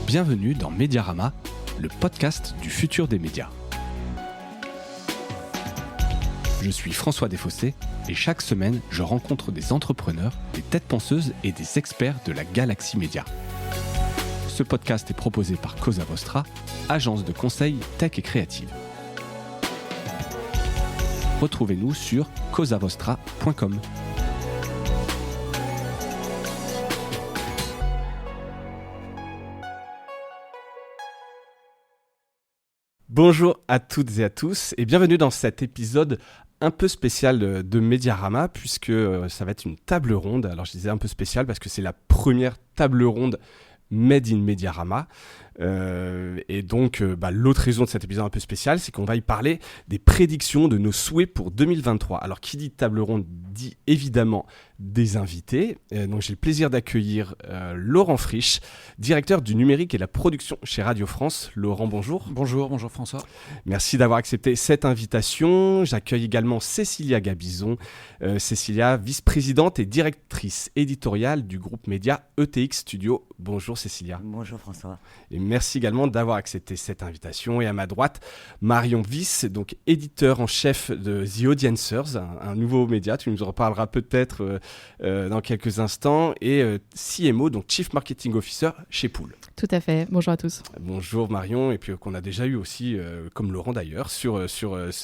Bienvenue dans Mediarama, le podcast du futur des médias. Je suis François Desfossés et chaque semaine, je rencontre des entrepreneurs, des têtes penseuses et des experts de la galaxie média. Ce podcast est proposé par Cosa Vostra, agence de conseil tech et créative. Retrouvez-nous sur cosavostra.com. Bonjour à toutes et à tous et bienvenue dans cet épisode un peu spécial de Mediarama puisque ça va être une table ronde. Alors je disais un peu spécial parce que c'est la première table ronde Made in Mediarama. Et donc l'autre raison de cet épisode un peu spécial, c'est qu'on va y parler des prédictions de nos souhaits pour 2023. Alors qui dit table ronde dit évidemment des invités. Donc j'ai le plaisir d'accueillir Laurent Frisch, directeur du numérique et de la production chez Radio France. Laurent, bonjour. Bonjour François. Merci d'avoir accepté cette invitation. J'accueille également Cécilia Gabizon. Cécilia, vice-présidente et directrice éditoriale du groupe média ETX Studio. Bonjour Cécilia. Bonjour François. Et merci également d'avoir accepté cette invitation. Et à ma droite, Marion Wyss, donc éditeur en chef de The Audiencers, un nouveau média. Tu nous en reparleras peut-être dans quelques instants. Et CMO, donc Chief Marketing Officer chez Pool. Tout à fait. Bonjour à tous. Bonjour Marion. Et puis qu'on a déjà eu aussi, comme Laurent d'ailleurs,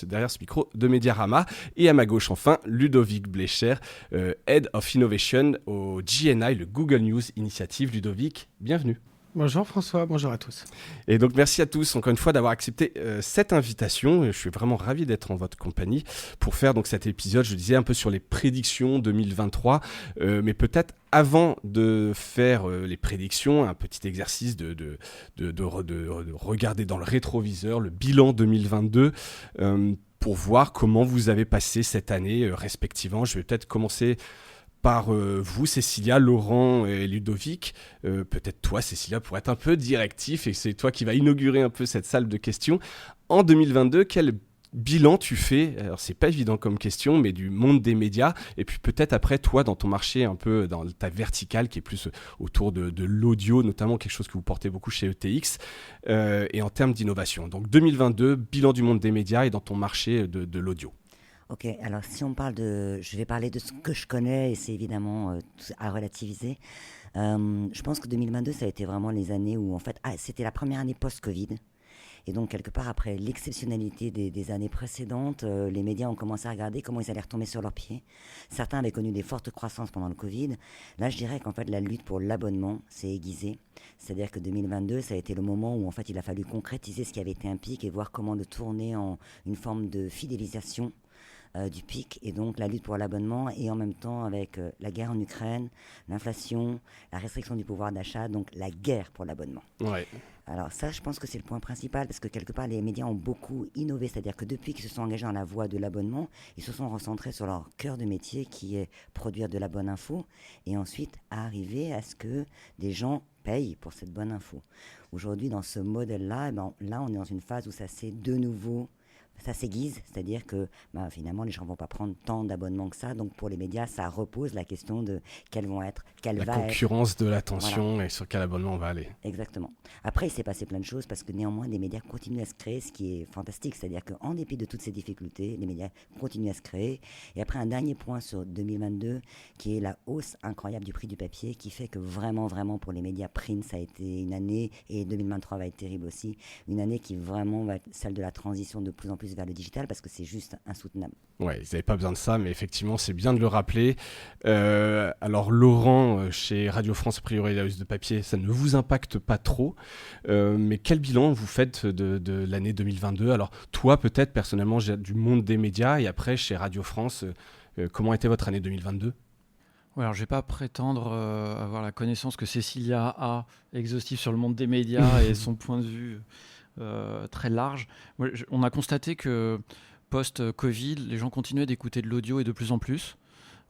derrière ce micro de Mediarama. Et à ma gauche, enfin, Ludovic Blecher, Head of Innovation au GNI, le Google News Initiative. Ludovic, bienvenue. Bonjour François, bonjour à tous. Et donc merci à tous encore une fois d'avoir accepté cette invitation. Je suis vraiment ravi d'être en votre compagnie pour faire donc cet épisode, je disais un peu sur les prédictions 2023, mais peut-être avant de faire les prédictions, un petit exercice de regarder dans le rétroviseur le bilan 2022 pour voir comment vous avez passé cette année respectivement. Je vais peut-être commencer par vous, Cécilia, Laurent et Ludovic. Peut-être toi, Cécilia, pour être un peu directif, et c'est toi qui vas inaugurer un peu cette salle de questions. En 2022, quel bilan tu fais ? Alors, c'est pas évident comme question, mais du monde des médias. Et puis peut-être après, toi, dans ton marché, un peu dans ta verticale, qui est plus autour de l'audio, notamment quelque chose que vous portez beaucoup chez ETX, et en termes d'innovation. Donc 2022, bilan du monde des médias et dans ton marché de l'audio. Ok, alors si on parle je vais parler de ce que je connais et c'est évidemment à relativiser. Je pense que 2022, ça a été vraiment les années où en fait, c'était la première année post-Covid. Et donc, quelque part, après l'exceptionnalité des années précédentes, les médias ont commencé à regarder comment ils allaient retomber sur leurs pieds. Certains avaient connu des fortes croissances pendant le Covid. Là, je dirais qu'en fait, la lutte pour l'abonnement s'est aiguisée. C'est-à-dire que 2022, ça a été le moment où en fait, il a fallu concrétiser ce qui avait été un pic et voir comment le tourner en une forme de fidélisation du pic, et donc la lutte pour l'abonnement, et en même temps avec la guerre en Ukraine, l'inflation, la restriction du pouvoir d'achat, donc la guerre pour l'abonnement. Ouais. Alors ça, je pense que c'est le point principal, parce que quelque part, les médias ont beaucoup innové, c'est-à-dire que depuis qu'ils se sont engagés dans la voie de l'abonnement, ils se sont recentrés sur leur cœur de métier, qui est produire de la bonne info, et ensuite arriver à ce que des gens payent pour cette bonne info. Aujourd'hui, dans ce modèle-là, là, on est dans une phase où ça s'est de nouveau ça s'aiguise, c'est-à-dire que finalement les gens ne vont pas prendre tant d'abonnements que ça, donc pour les médias ça repose la question de quelle la concurrence de l'attention, voilà. Et sur quel abonnement on va aller. Exactement. Après il s'est passé plein de choses parce que néanmoins les médias continuent à se créer, ce qui est fantastique, c'est-à-dire qu'en dépit de toutes ces difficultés, les médias continuent à se créer. Et après un dernier point sur 2022 qui est la hausse incroyable du prix du papier, qui fait que vraiment pour les médias print ça a été une année, et 2023 va être terrible aussi, une année qui vraiment va être celle de la transition de plus en plus vers le digital parce que c'est juste insoutenable. Ouais, ils n'avaient pas besoin de ça, mais effectivement, c'est bien de le rappeler. Alors, Laurent, chez Radio France, a priori, la hausse de papier, ça ne vous impacte pas trop. Mais quel bilan vous faites de l'année 2022 ? Alors, toi, peut-être, personnellement, du monde des médias, et après, chez Radio France, comment était votre année 2022 ? Ouais, alors je ne vais pas prétendre avoir la connaissance que Cécilia a exhaustive sur le monde des médias et son point de vue très large. On a constaté que post-Covid, les gens continuaient d'écouter de l'audio et de plus en plus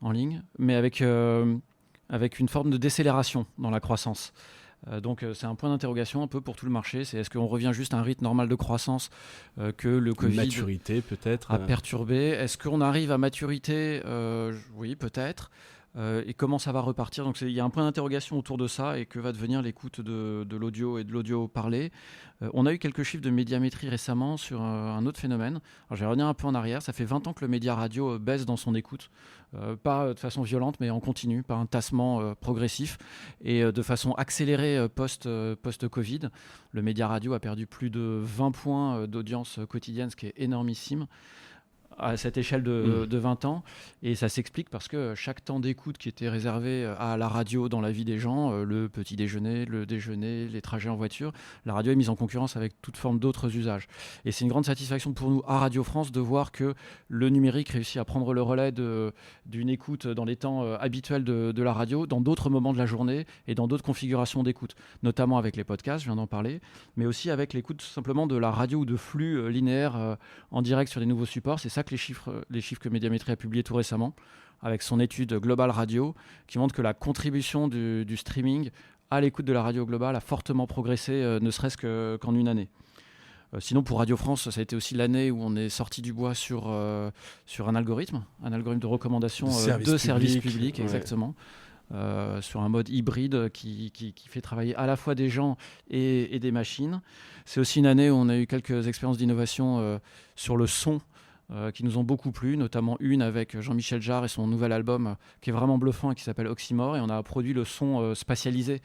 en ligne, mais avec une forme de décélération dans la croissance. Donc c'est un point d'interrogation un peu pour tout le marché. C'est est-ce qu'on revient juste à un rythme normal de croissance que le Covid maturité peut-être a perturbé. Est-ce qu'on arrive à maturité ? Oui, peut-être. et comment ça va repartir. Donc il y a un point d'interrogation autour de ça et que va devenir l'écoute de l'audio et de l'audio parlé. On a eu quelques chiffres de médiamétrie récemment sur un autre phénomène. Alors, je vais revenir un peu en arrière. Ça fait 20 ans que le média radio baisse dans son écoute. Pas de façon violente, mais en continu, par un tassement progressif et de façon accélérée post-Covid. Le média radio a perdu plus de 20 points d'audience quotidienne, ce qui est énormissime à cette échelle de 20 ans. Et ça s'explique parce que chaque temps d'écoute qui était réservé à la radio dans la vie des gens, le petit déjeuner, le déjeuner, les trajets en voiture, la radio est mise en concurrence avec toute forme d'autres usages. Et c'est une grande satisfaction pour nous à Radio France de voir que le numérique réussit à prendre le relais d'une écoute dans les temps habituels de la radio, dans d'autres moments de la journée et dans d'autres configurations d'écoute, notamment avec les podcasts, je viens d'en parler, mais aussi avec l'écoute tout simplement de la radio ou de flux linéaires en direct sur les nouveaux supports. C'est ça que les chiffres que Médiamétrie a publiés tout récemment, avec son étude Global Radio, qui montre que la contribution du streaming à l'écoute de la radio globale a fortement progressé, ne serait-ce qu'en une année. Sinon, pour Radio France, ça a été aussi l'année où on est sorti du bois sur un algorithme de recommandation de service public, exactement. Sur un mode hybride qui fait travailler à la fois des gens et des machines. C'est aussi une année où on a eu quelques expériences d'innovation sur le son, qui nous ont beaucoup plu, notamment une avec Jean-Michel Jarre et son nouvel album qui est vraiment bluffant et qui s'appelle Oxymore, et on a produit le son spatialisé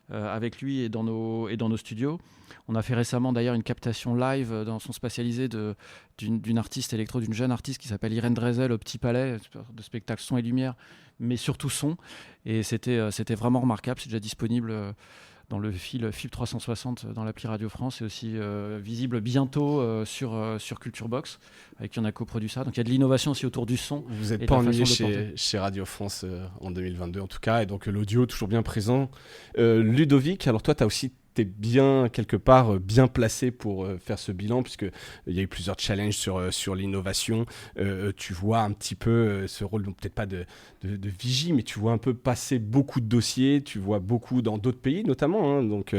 avec lui et dans nos studios. On a fait récemment d'ailleurs une captation live dans son spatialisé d'une artiste électro, d'une jeune artiste qui s'appelle Irène Drezel au Petit Palais, de spectacle son et lumière, mais surtout son, et c'était vraiment remarquable. C'est déjà disponible dans le fil FIP 360 dans l'appli Radio France, et aussi visible bientôt sur Culture Box, avec qui on a coproduit ça. Donc il y a de l'innovation aussi autour du son. Vous n'êtes pas ennuyé chez Radio France en 2022 en tout cas, et donc l'audio toujours bien présent. Ludovic, alors toi tu as aussi t'es bien, quelque part, bien placé pour faire ce bilan, puisqu'il y a eu plusieurs challenges sur l'innovation. Tu vois un petit peu ce rôle, donc peut-être pas de vigie, mais tu vois un peu passer beaucoup de dossiers, tu vois beaucoup dans d'autres pays notamment. Hein. Donc,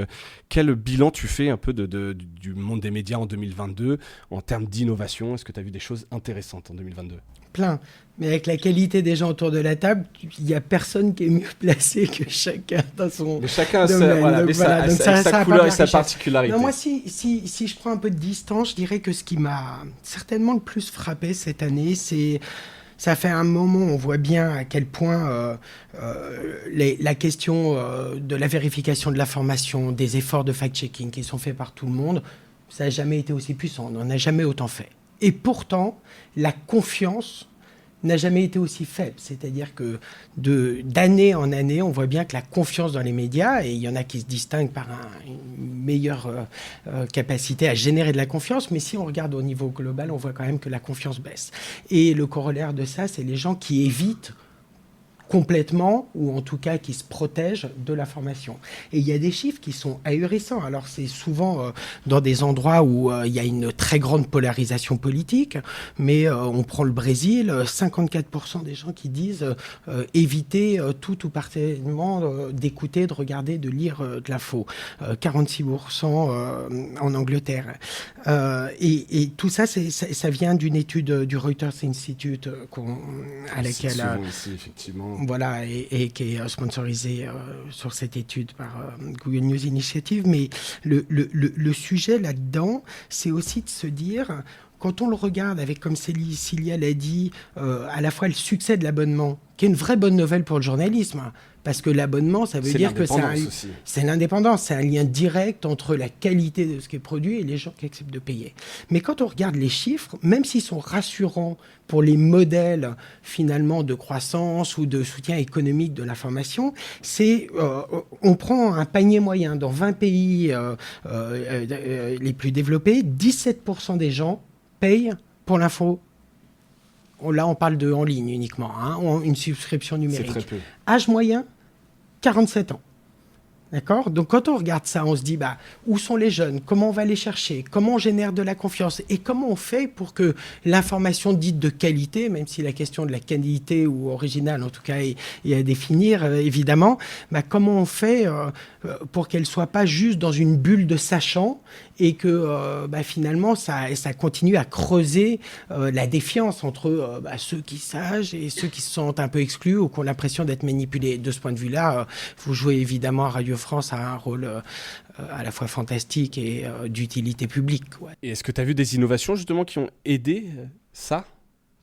quel bilan tu fais un peu du monde des médias en 2022 en termes d'innovation? Est-ce que tu as vu des choses intéressantes en 2022? Plein. Mais avec la qualité des gens autour de la table, il n'y a personne qui est mieux placé que chacun dans son mais chacun domaine. Sa couleur et sa particularité. Non, moi, si je prends un peu de distance, je dirais que ce qui m'a certainement le plus frappé cette année, c'est... Ça fait un moment, on voit bien à quel point la question de la vérification de l'information, des efforts de fact-checking qui sont faits par tout le monde, ça n'a jamais été aussi puissant, on n'en a jamais autant fait. Et pourtant, la confiance n'a jamais été aussi faible. C'est-à-dire que d'année en année, on voit bien que la confiance dans les médias, et il y en a qui se distinguent par une meilleure capacité à générer de la confiance, mais si on regarde au niveau global, on voit quand même que la confiance baisse. Et le corollaire de ça, c'est les gens qui évitent complètement, ou en tout cas qui se protègent de l'information. Et il y a des chiffres qui sont ahurissants. Alors c'est souvent dans des endroits où il y a une très grande polarisation politique, mais on prend le Brésil, 54% des gens qui disent éviter tout ou partiellement d'écouter, de regarder, de lire de l'info. 46% en Angleterre. Et tout ça, ça vient d'une étude du Reuters Institute à laquelle... Ici, effectivement. Voilà, et qui est sponsorisé sur cette étude par Google News Initiative. Mais le sujet là-dedans, c'est aussi de se dire, quand on le regarde avec, comme Célia l'a dit, à la fois le succès de l'abonnement, qui est une vraie bonne nouvelle pour le journalisme, parce que l'abonnement, ça veut dire que c'est l'indépendance, c'est un lien direct entre la qualité de ce qui est produit et les gens qui acceptent de payer. Mais quand on regarde les chiffres, même s'ils sont rassurants pour les modèles finalement de croissance ou de soutien économique de l'information, on prend un panier moyen. Dans 20 pays les plus développés, 17% des gens payent pour l'info. Là, on parle de en ligne uniquement, une subscription numérique. C'est très peu. Âge moyen, 47 ans. D'accord ? Donc, quand on regarde ça, on se dit, où sont les jeunes ? Comment on va les chercher ? Comment on génère de la confiance ? Et comment on fait pour que l'information dite de qualité, même si la question de la qualité ou originale, en tout cas, est à définir, évidemment, comment on fait pour qu'elle ne soit pas juste dans une bulle de sachants et que finalement ça continue à creuser la défiance entre ceux qui sagent et ceux qui se sentent un peu exclus ou qui ont l'impression d'être manipulés. De ce point de vue-là, vous jouez évidemment à Radio France un rôle à la fois fantastique et d'utilité publique. Ouais. Et est-ce que tu as vu des innovations justement qui ont aidé ça ?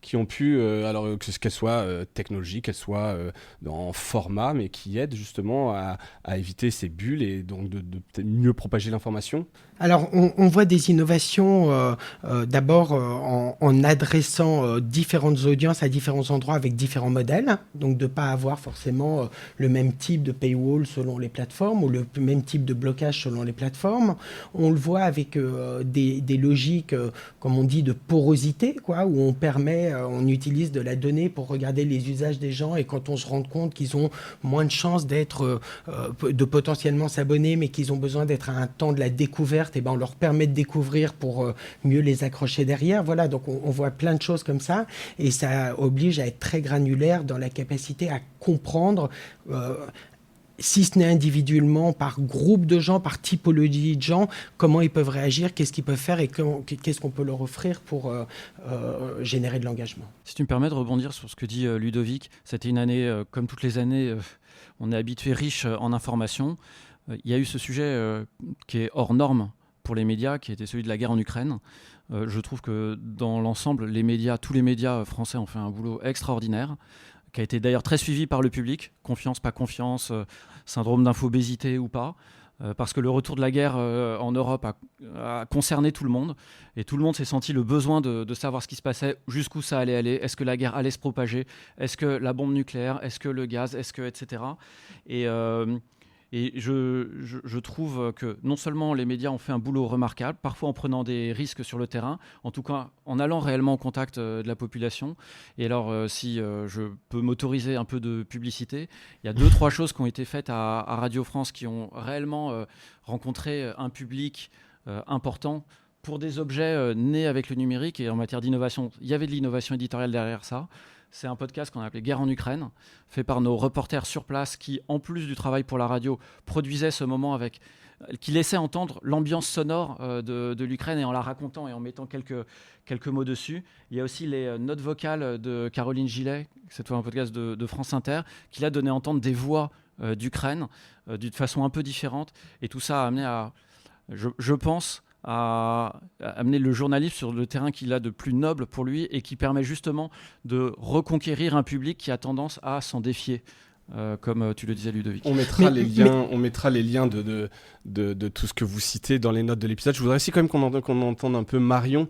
Qui ont pu, alors qu'elles soient technologiques, qu'elles soient en format, mais qui aident justement à éviter ces bulles et donc de peut-être mieux propager l'information ? Alors, on voit des innovations d'abord en adressant différentes audiences à différents endroits avec différents modèles. Donc, de ne pas avoir forcément le même type de paywall selon les plateformes ou le même type de blocage selon les plateformes. On le voit avec des logiques, comme on dit, de porosité, quoi, où on utilise de la donnée pour regarder les usages des gens et quand on se rend compte qu'ils ont moins de chances de potentiellement s'abonner, mais qu'ils ont besoin d'être à un temps de la découverte, et on leur permet de découvrir pour mieux les accrocher derrière. Voilà, donc on voit plein de choses comme ça et ça oblige à être très granulaire dans la capacité à comprendre si ce n'est individuellement, par groupe de gens, par typologie de gens, comment ils peuvent réagir, qu'est-ce qu'ils peuvent faire et qu'est-ce qu'on peut leur offrir pour générer de l'engagement. Si tu me permets de rebondir sur ce que dit Ludovic, c'était une année, comme toutes les années, on est habitué riche en informations. Il y a eu ce sujet qui est hors norme pour les médias, qui était celui de la guerre en Ukraine. Je trouve que dans l'ensemble, tous les médias français ont fait un boulot extraordinaire, qui a été d'ailleurs très suivi par le public, confiance, pas confiance, syndrome d'infobésité ou pas, parce que le retour de la guerre en Europe a concerné tout le monde, et tout le monde s'est senti le besoin de savoir ce qui se passait, jusqu'où ça allait aller, est-ce que la guerre allait se propager, est-ce que la bombe nucléaire, est-ce que le gaz, etc. Et je trouve que non seulement les médias ont fait un boulot remarquable, parfois en prenant des risques sur le terrain, en tout cas en allant réellement au contact de la population. Et alors, si je peux m'autoriser un peu de publicité, il y a 2-3 choses qui ont été faites à Radio France qui ont réellement rencontré un public important pour des objets nés avec le numérique. Et en matière d'innovation, il y avait de l'innovation éditoriale derrière ça. C'est un podcast qu'on a appelé Guerre en Ukraine, fait par nos reporters sur place qui, en plus du travail pour la radio, produisaient ce moment qui laissait entendre l'ambiance sonore de l'Ukraine et en la racontant et en mettant quelques mots dessus. Il y a aussi les notes vocales de Caroline Gillet, c'est un podcast de France Inter, qui l'a donné à entendre des voix d'Ukraine d'une façon un peu différente. Et tout ça a amené à, je pense, à amener le journalisme sur le terrain qu'il a de plus noble pour lui et qui permet justement de reconquérir un public qui a tendance à s'en défier. Comme tu le disais, Ludovic. On mettra les liens de tout ce que vous citez dans les notes de l'épisode. Je voudrais aussi quand même qu'on entende un peu Marion.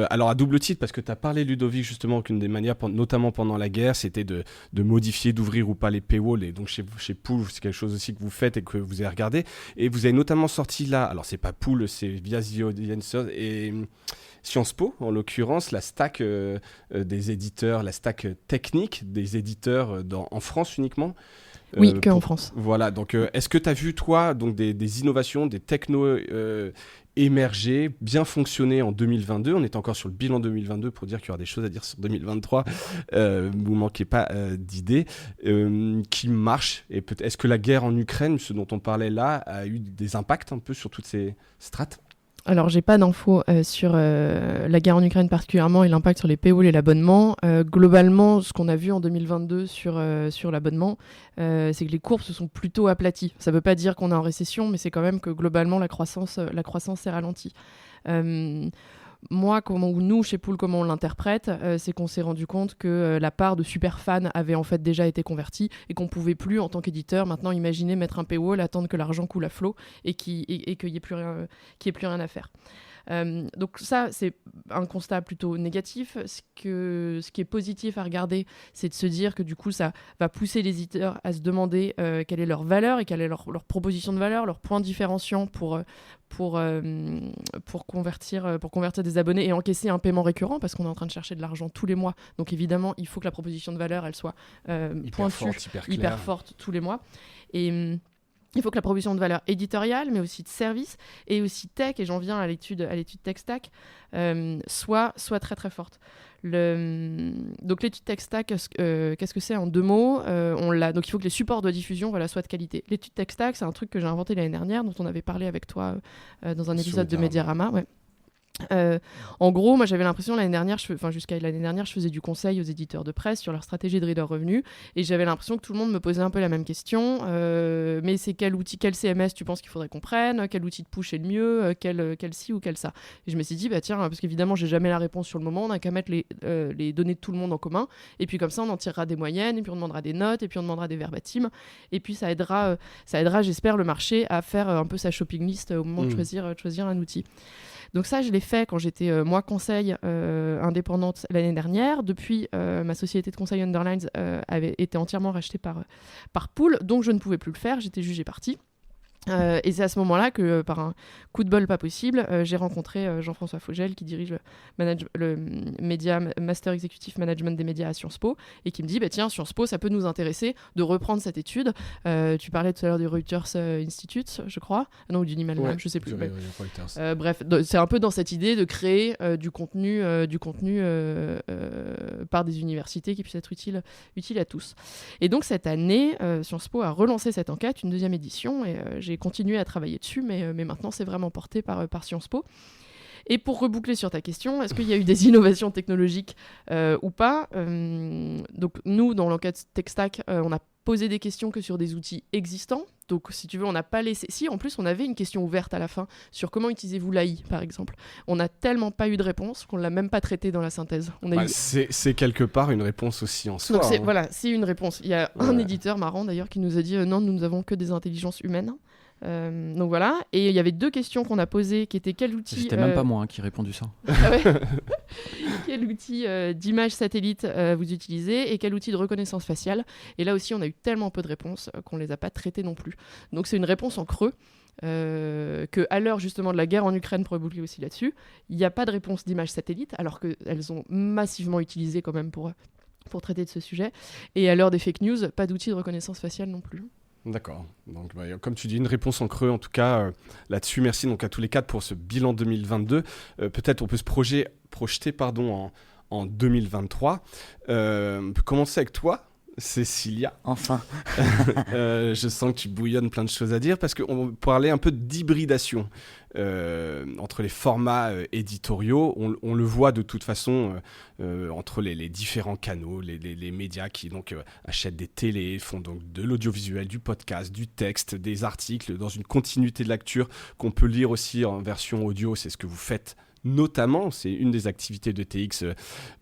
Alors à double titre, parce que tu as parlé, Ludovic, justement, qu'une des manières, notamment pendant la guerre, c'était de modifier, d'ouvrir ou pas les paywalls. Et donc chez Pool, c'est quelque chose aussi que vous faites et que vous avez regardé. Et vous avez notamment sorti là, alors c'est pas Pool, c'est via The Audience et Sciences Po, en l'occurrence, la stack des éditeurs, la stack technique des éditeurs en France uniquement. Oui, qu'en France. Voilà, donc est-ce que tu as vu, toi, donc des innovations, des technos émerger, bien fonctionner en 2022 ? On est encore sur le bilan 2022 pour dire qu'il y aura des choses à dire sur 2023. Vous manquez pas d'idées qui marchent. Et est-ce que la guerre en Ukraine, ce dont on parlait là, a eu des impacts un peu sur toutes ces strates ? Alors, j'ai pas d'infos sur la guerre en Ukraine particulièrement et l'impact sur les paywalls et l'abonnement. Globalement, ce qu'on a vu en 2022 sur l'abonnement, c'est que les courbes se sont plutôt aplaties. Ça veut pas dire qu'on est en récession, mais c'est quand même que globalement, la croissance s'est ralentie. Moi, nous, chez Pool, comment on l'interprète, c'est qu'on s'est rendu compte que la part de super fans avait en fait déjà été convertie et qu'on pouvait plus, en tant qu'éditeur, maintenant imaginer mettre un paywall, attendre que l'argent coule à flot et qu'il n'y ait plus rien à faire. Donc ça, c'est un constat plutôt négatif. Ce qui est positif à regarder, c'est de se dire que du coup, ça va pousser les éditeurs à se demander quelle est leur valeur et quelle est leur proposition de valeur, leur point différenciant pour convertir des abonnés et encaisser un paiement récurrent, parce qu'on est en train de chercher de l'argent tous les mois. Donc évidemment, il faut que la proposition de valeur, elle soit pointue, hyper forte tous les mois. Et Il faut que la proposition de valeur éditoriale, mais aussi de service, et aussi tech, et j'en viens à l'étude Tech Stack, soit très très forte. Donc l'étude Tech Stack, qu'est-ce que c'est en 2 mots? Donc il faut que les supports de diffusion soient de qualité. L'étude Tech Stack, c'est un truc que j'ai inventé l'année dernière, dont on avait parlé avec toi dans un épisode de Mediarama. Ouais. En gros, moi j'avais l'impression jusqu'à l'année dernière, je faisais du conseil aux éditeurs de presse sur leur stratégie de reader revenu, et j'avais l'impression que tout le monde me posait un peu la même question. Mais c'est quel CMS tu penses qu'il faudrait qu'on prenne? Quel outil de push est le mieux? Quel ci ou quel ça? Et je me suis dit, tiens, parce qu'évidemment j'ai jamais la réponse sur le moment, on n'a qu'à mettre les données de tout le monde en commun, et puis comme ça on en tirera des moyennes, et puis on demandera des notes, et puis on demandera des verbatim, et puis ça aidera j'espère, le marché à faire un peu sa shopping list au moment de choisir un outil. Donc ça, je l'ai fait quand j'étais, moi, conseil indépendante l'année dernière. Depuis, ma société de conseil Underlines avait été entièrement rachetée par Pool, donc je ne pouvais plus le faire, j'étais jugée partie. Et c'est à ce moment-là que, par un coup de bol pas possible, j'ai rencontré Jean-François Fogel, qui dirige le média Master Executive Management des médias à Sciences Po, et qui me dit, tiens, Sciences Po, ça peut nous intéresser de reprendre cette étude. Tu parlais tout à l'heure du Reuters Institute, je crois, non, ou du Niemelman, je sais plus. Bref, c'est un peu dans cette idée de créer du contenu par des universités qui puisse être utile à tous. Et donc cette année, Sciences Po a relancé cette enquête, une 2e édition, et j'ai continué à travailler dessus, mais maintenant c'est vraiment porté par Sciences Po. Et pour reboucler sur ta question, est-ce qu'il y a eu des innovations technologiques ou pas? Donc nous, dans l'enquête TechStack, on a posé des questions que sur des outils existants. Donc si tu veux, on n'a pas laissé... Si, en plus, on avait une question ouverte à la fin sur comment utilisez-vous l'AI, par exemple. On n'a tellement pas eu de réponse qu'on ne l'a même pas traité dans la synthèse. C'est quelque part une réponse aussi en soi. Donc c'est une réponse. Il y a un éditeur marrant d'ailleurs qui nous a dit non, nous n'avons que des intelligences humaines. Donc voilà, et il y avait 2 questions qu'on a posées qui étaient quel outil... C'était même pas moi qui ai répondu ça. Quel outil d'image satellite vous utilisez et quel outil de reconnaissance faciale? Et là aussi on a eu tellement peu de réponses qu'on les a pas traitées non plus. Donc c'est une réponse en creux. Que à l'heure justement de la guerre en Ukraine, pour reboucler aussi là-dessus, il n'y a pas de réponse d'image satellite, alors qu'elles sont massivement utilisées quand même pour traiter de ce sujet. Et à l'heure des fake news, pas d'outil de reconnaissance faciale non plus. D'accord. Donc, comme tu dis, une réponse en creux, en tout cas, là-dessus. Merci donc à tous les 4 pour ce bilan 2022. Peut-être on peut se projeter en 2023. On peut commencer avec toi, Cécilia. Enfin. Je sens que tu bouillonnes plein de choses à dire, parce qu'on peut parler un peu d'hybridation entre les formats éditoriaux. On le voit de toute façon entre les différents canaux, les médias qui donc achètent des télés, font donc de l'audiovisuel, du podcast, du texte, des articles, dans une continuité de lecture qu'on peut lire aussi en version audio. C'est ce que vous faites notamment, c'est une des activités de TX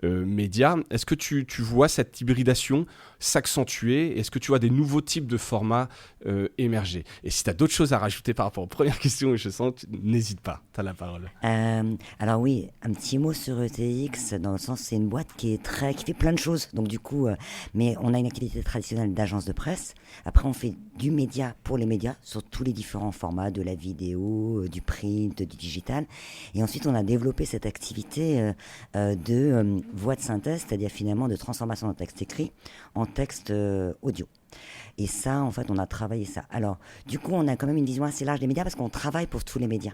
Média. Est-ce que tu vois cette hybridation s'accentuer? Est-ce que tu vois des nouveaux types de formats émerger? Et si tu as d'autres choses à rajouter par rapport aux premières questions, je sens, n'hésite pas, tu as la parole. Alors oui, un petit mot sur ETX, dans le sens c'est une boîte qui fait plein de choses. Donc du coup, mais on a une activité traditionnelle d'agence de presse. Après, on fait du média pour les médias, sur tous les différents formats, de la vidéo, du print, du digital. Et ensuite, on a développé cette activité de voix de synthèse, c'est-à-dire finalement de transformation d'un texte écrit en texte audio. Et ça, en fait, on a travaillé ça. Alors, du coup, on a quand même une vision assez large des médias parce qu'on travaille pour tous les médias.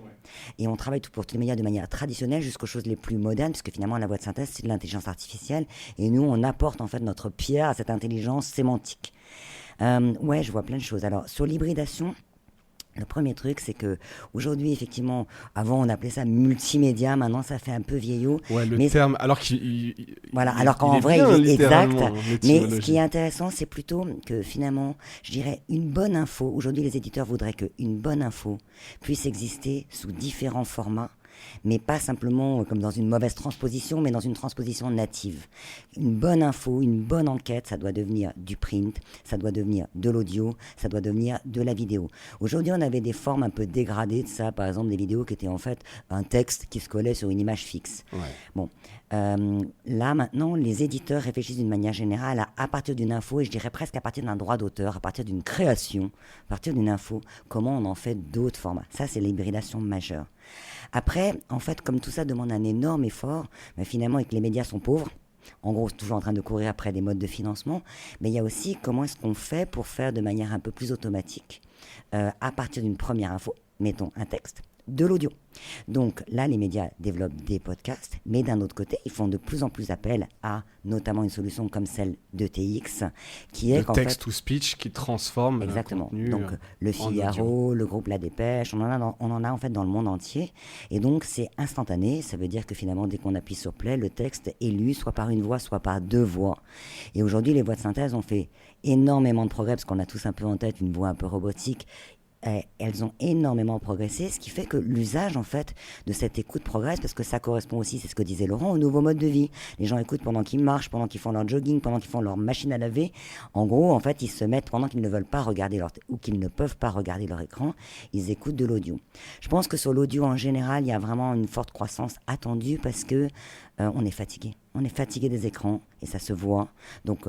Et on travaille pour tous les médias de manière traditionnelle jusqu'aux choses les plus modernes, puisque finalement, la voix de synthèse, c'est de l'intelligence artificielle. Et nous, on apporte en fait notre pierre à cette intelligence sémantique. Ouais, je vois plein de choses. Alors, sur l'hybridation... Le premier truc, c'est que aujourd'hui, effectivement, avant on appelait ça multimédia, maintenant ça fait un peu vieillot. Ouais, le terme, alors alors qu'en vrai, il est exact. Mais ce qui est intéressant, c'est plutôt que finalement, je dirais, une bonne info. Aujourd'hui, les éditeurs voudraient qu'une bonne info puisse exister sous différents formats, mais pas simplement comme dans une mauvaise transposition, mais dans une transposition native. Une bonne info, une bonne enquête, ça doit devenir du print, ça doit devenir de l'audio, ça doit devenir de la vidéo. Aujourd'hui, on avait des formes un peu dégradées de ça, par exemple des vidéos qui étaient en fait un texte qui se collait sur une image fixe. Ouais. Bon, là maintenant, les éditeurs réfléchissent d'une manière générale à partir d'une info, et je dirais presque à partir d'un droit d'auteur, à partir d'une création, à partir d'une info, comment on en fait d'autres formats. Ça, c'est l'hybridation majeure. Après, en fait, comme tout ça demande un énorme effort, mais finalement, et que les médias sont pauvres, en gros, c'est toujours en train de courir après des modes de financement, mais il y a aussi comment est-ce qu'on fait pour faire de manière un peu plus automatique à partir d'une première info, mettons un texte, de l'audio. Donc là, les médias développent des podcasts, mais d'un autre côté, ils font de plus en plus appel à notamment une solution comme celle de TX, qui est le text-to-speech qui transforme exactement. le contenu. Donc le Figaro, le groupe La Dépêche, on en a en fait dans le monde entier. Et donc c'est instantané, ça veut dire que finalement, dès qu'on appuie sur play, le texte est lu soit par une voix, soit par deux voix. Et aujourd'hui, les voix de synthèse ont fait énormément de progrès, parce qu'on a tous un peu en tête une voix un peu robotique. Elles ont énormément progressé, ce qui fait que l'usage en fait de cette écoute progresse, parce que ça correspond aussi, c'est ce que disait Laurent, au nouveau mode de vie. Les gens écoutent pendant qu'ils marchent, pendant qu'ils font leur jogging, pendant qu'ils font leur machine à laver. En gros, en fait, ils se mettent, pendant qu'ils ne veulent pas regarder ou qu'ils ne peuvent pas regarder leur écran, ils écoutent de l'audio. Je pense que sur l'audio en général, il y a vraiment une forte croissance attendue, parce que on est fatigué. On est fatigué des écrans, et ça se voit. Donc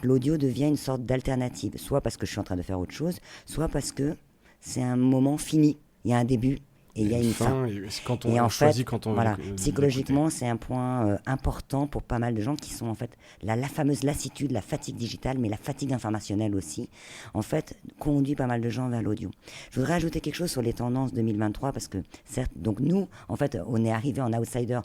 l'audio devient une sorte d'alternative, soit parce que je suis en train de faire autre chose, soit parce que c'est un moment fini. Il y a un début et il y a une fin. Et en fait, voilà, psychologiquement, c'est un point important pour pas mal de gens qui sont en fait la fameuse lassitude, la fatigue digitale, mais la fatigue informationnelle aussi, en fait, conduit pas mal de gens vers l'audio. Je voudrais ajouter quelque chose sur les tendances 2023, parce que certes, donc nous, en fait, on est arrivé en outsider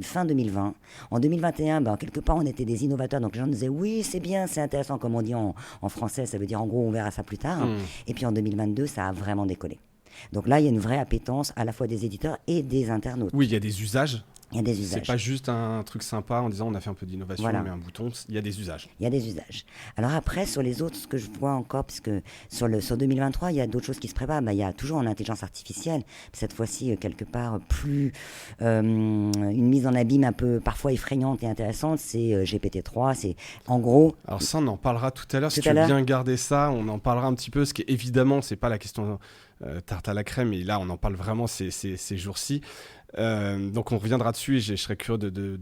fin 2020. En 2021, quelque part, on était des innovateurs, donc les gens nous disaient oui, c'est bien, c'est intéressant, comme on dit en français, ça veut dire en gros, on verra ça plus tard. Et puis en 2022, ça a vraiment décollé. Donc là, il y a une vraie appétence à la fois des éditeurs et des internautes. Oui, il y a des usages. Il y a des usages. C'est pas juste un truc sympa en disant on a fait un peu d'innovation, voilà. On met un bouton. Il y a des usages. Il y a des usages. Alors après, sur les autres, ce que je vois encore, puisque sur 2023, il y a d'autres choses qui se préparent. Il y a toujours l'intelligence artificielle. Cette fois-ci, quelque part, plus une mise en abîme un peu parfois effrayante et intéressante. C'est GPT-3. C'est en gros... Alors ça, on en parlera tout à l'heure. Si tu veux bien garder ça, on en parlera un petit peu. Ce qui est évidemment, c'est pas la question... tarte à la crème, mais là on en parle vraiment ces jours-ci. Donc on reviendra dessus, et je serais curieux de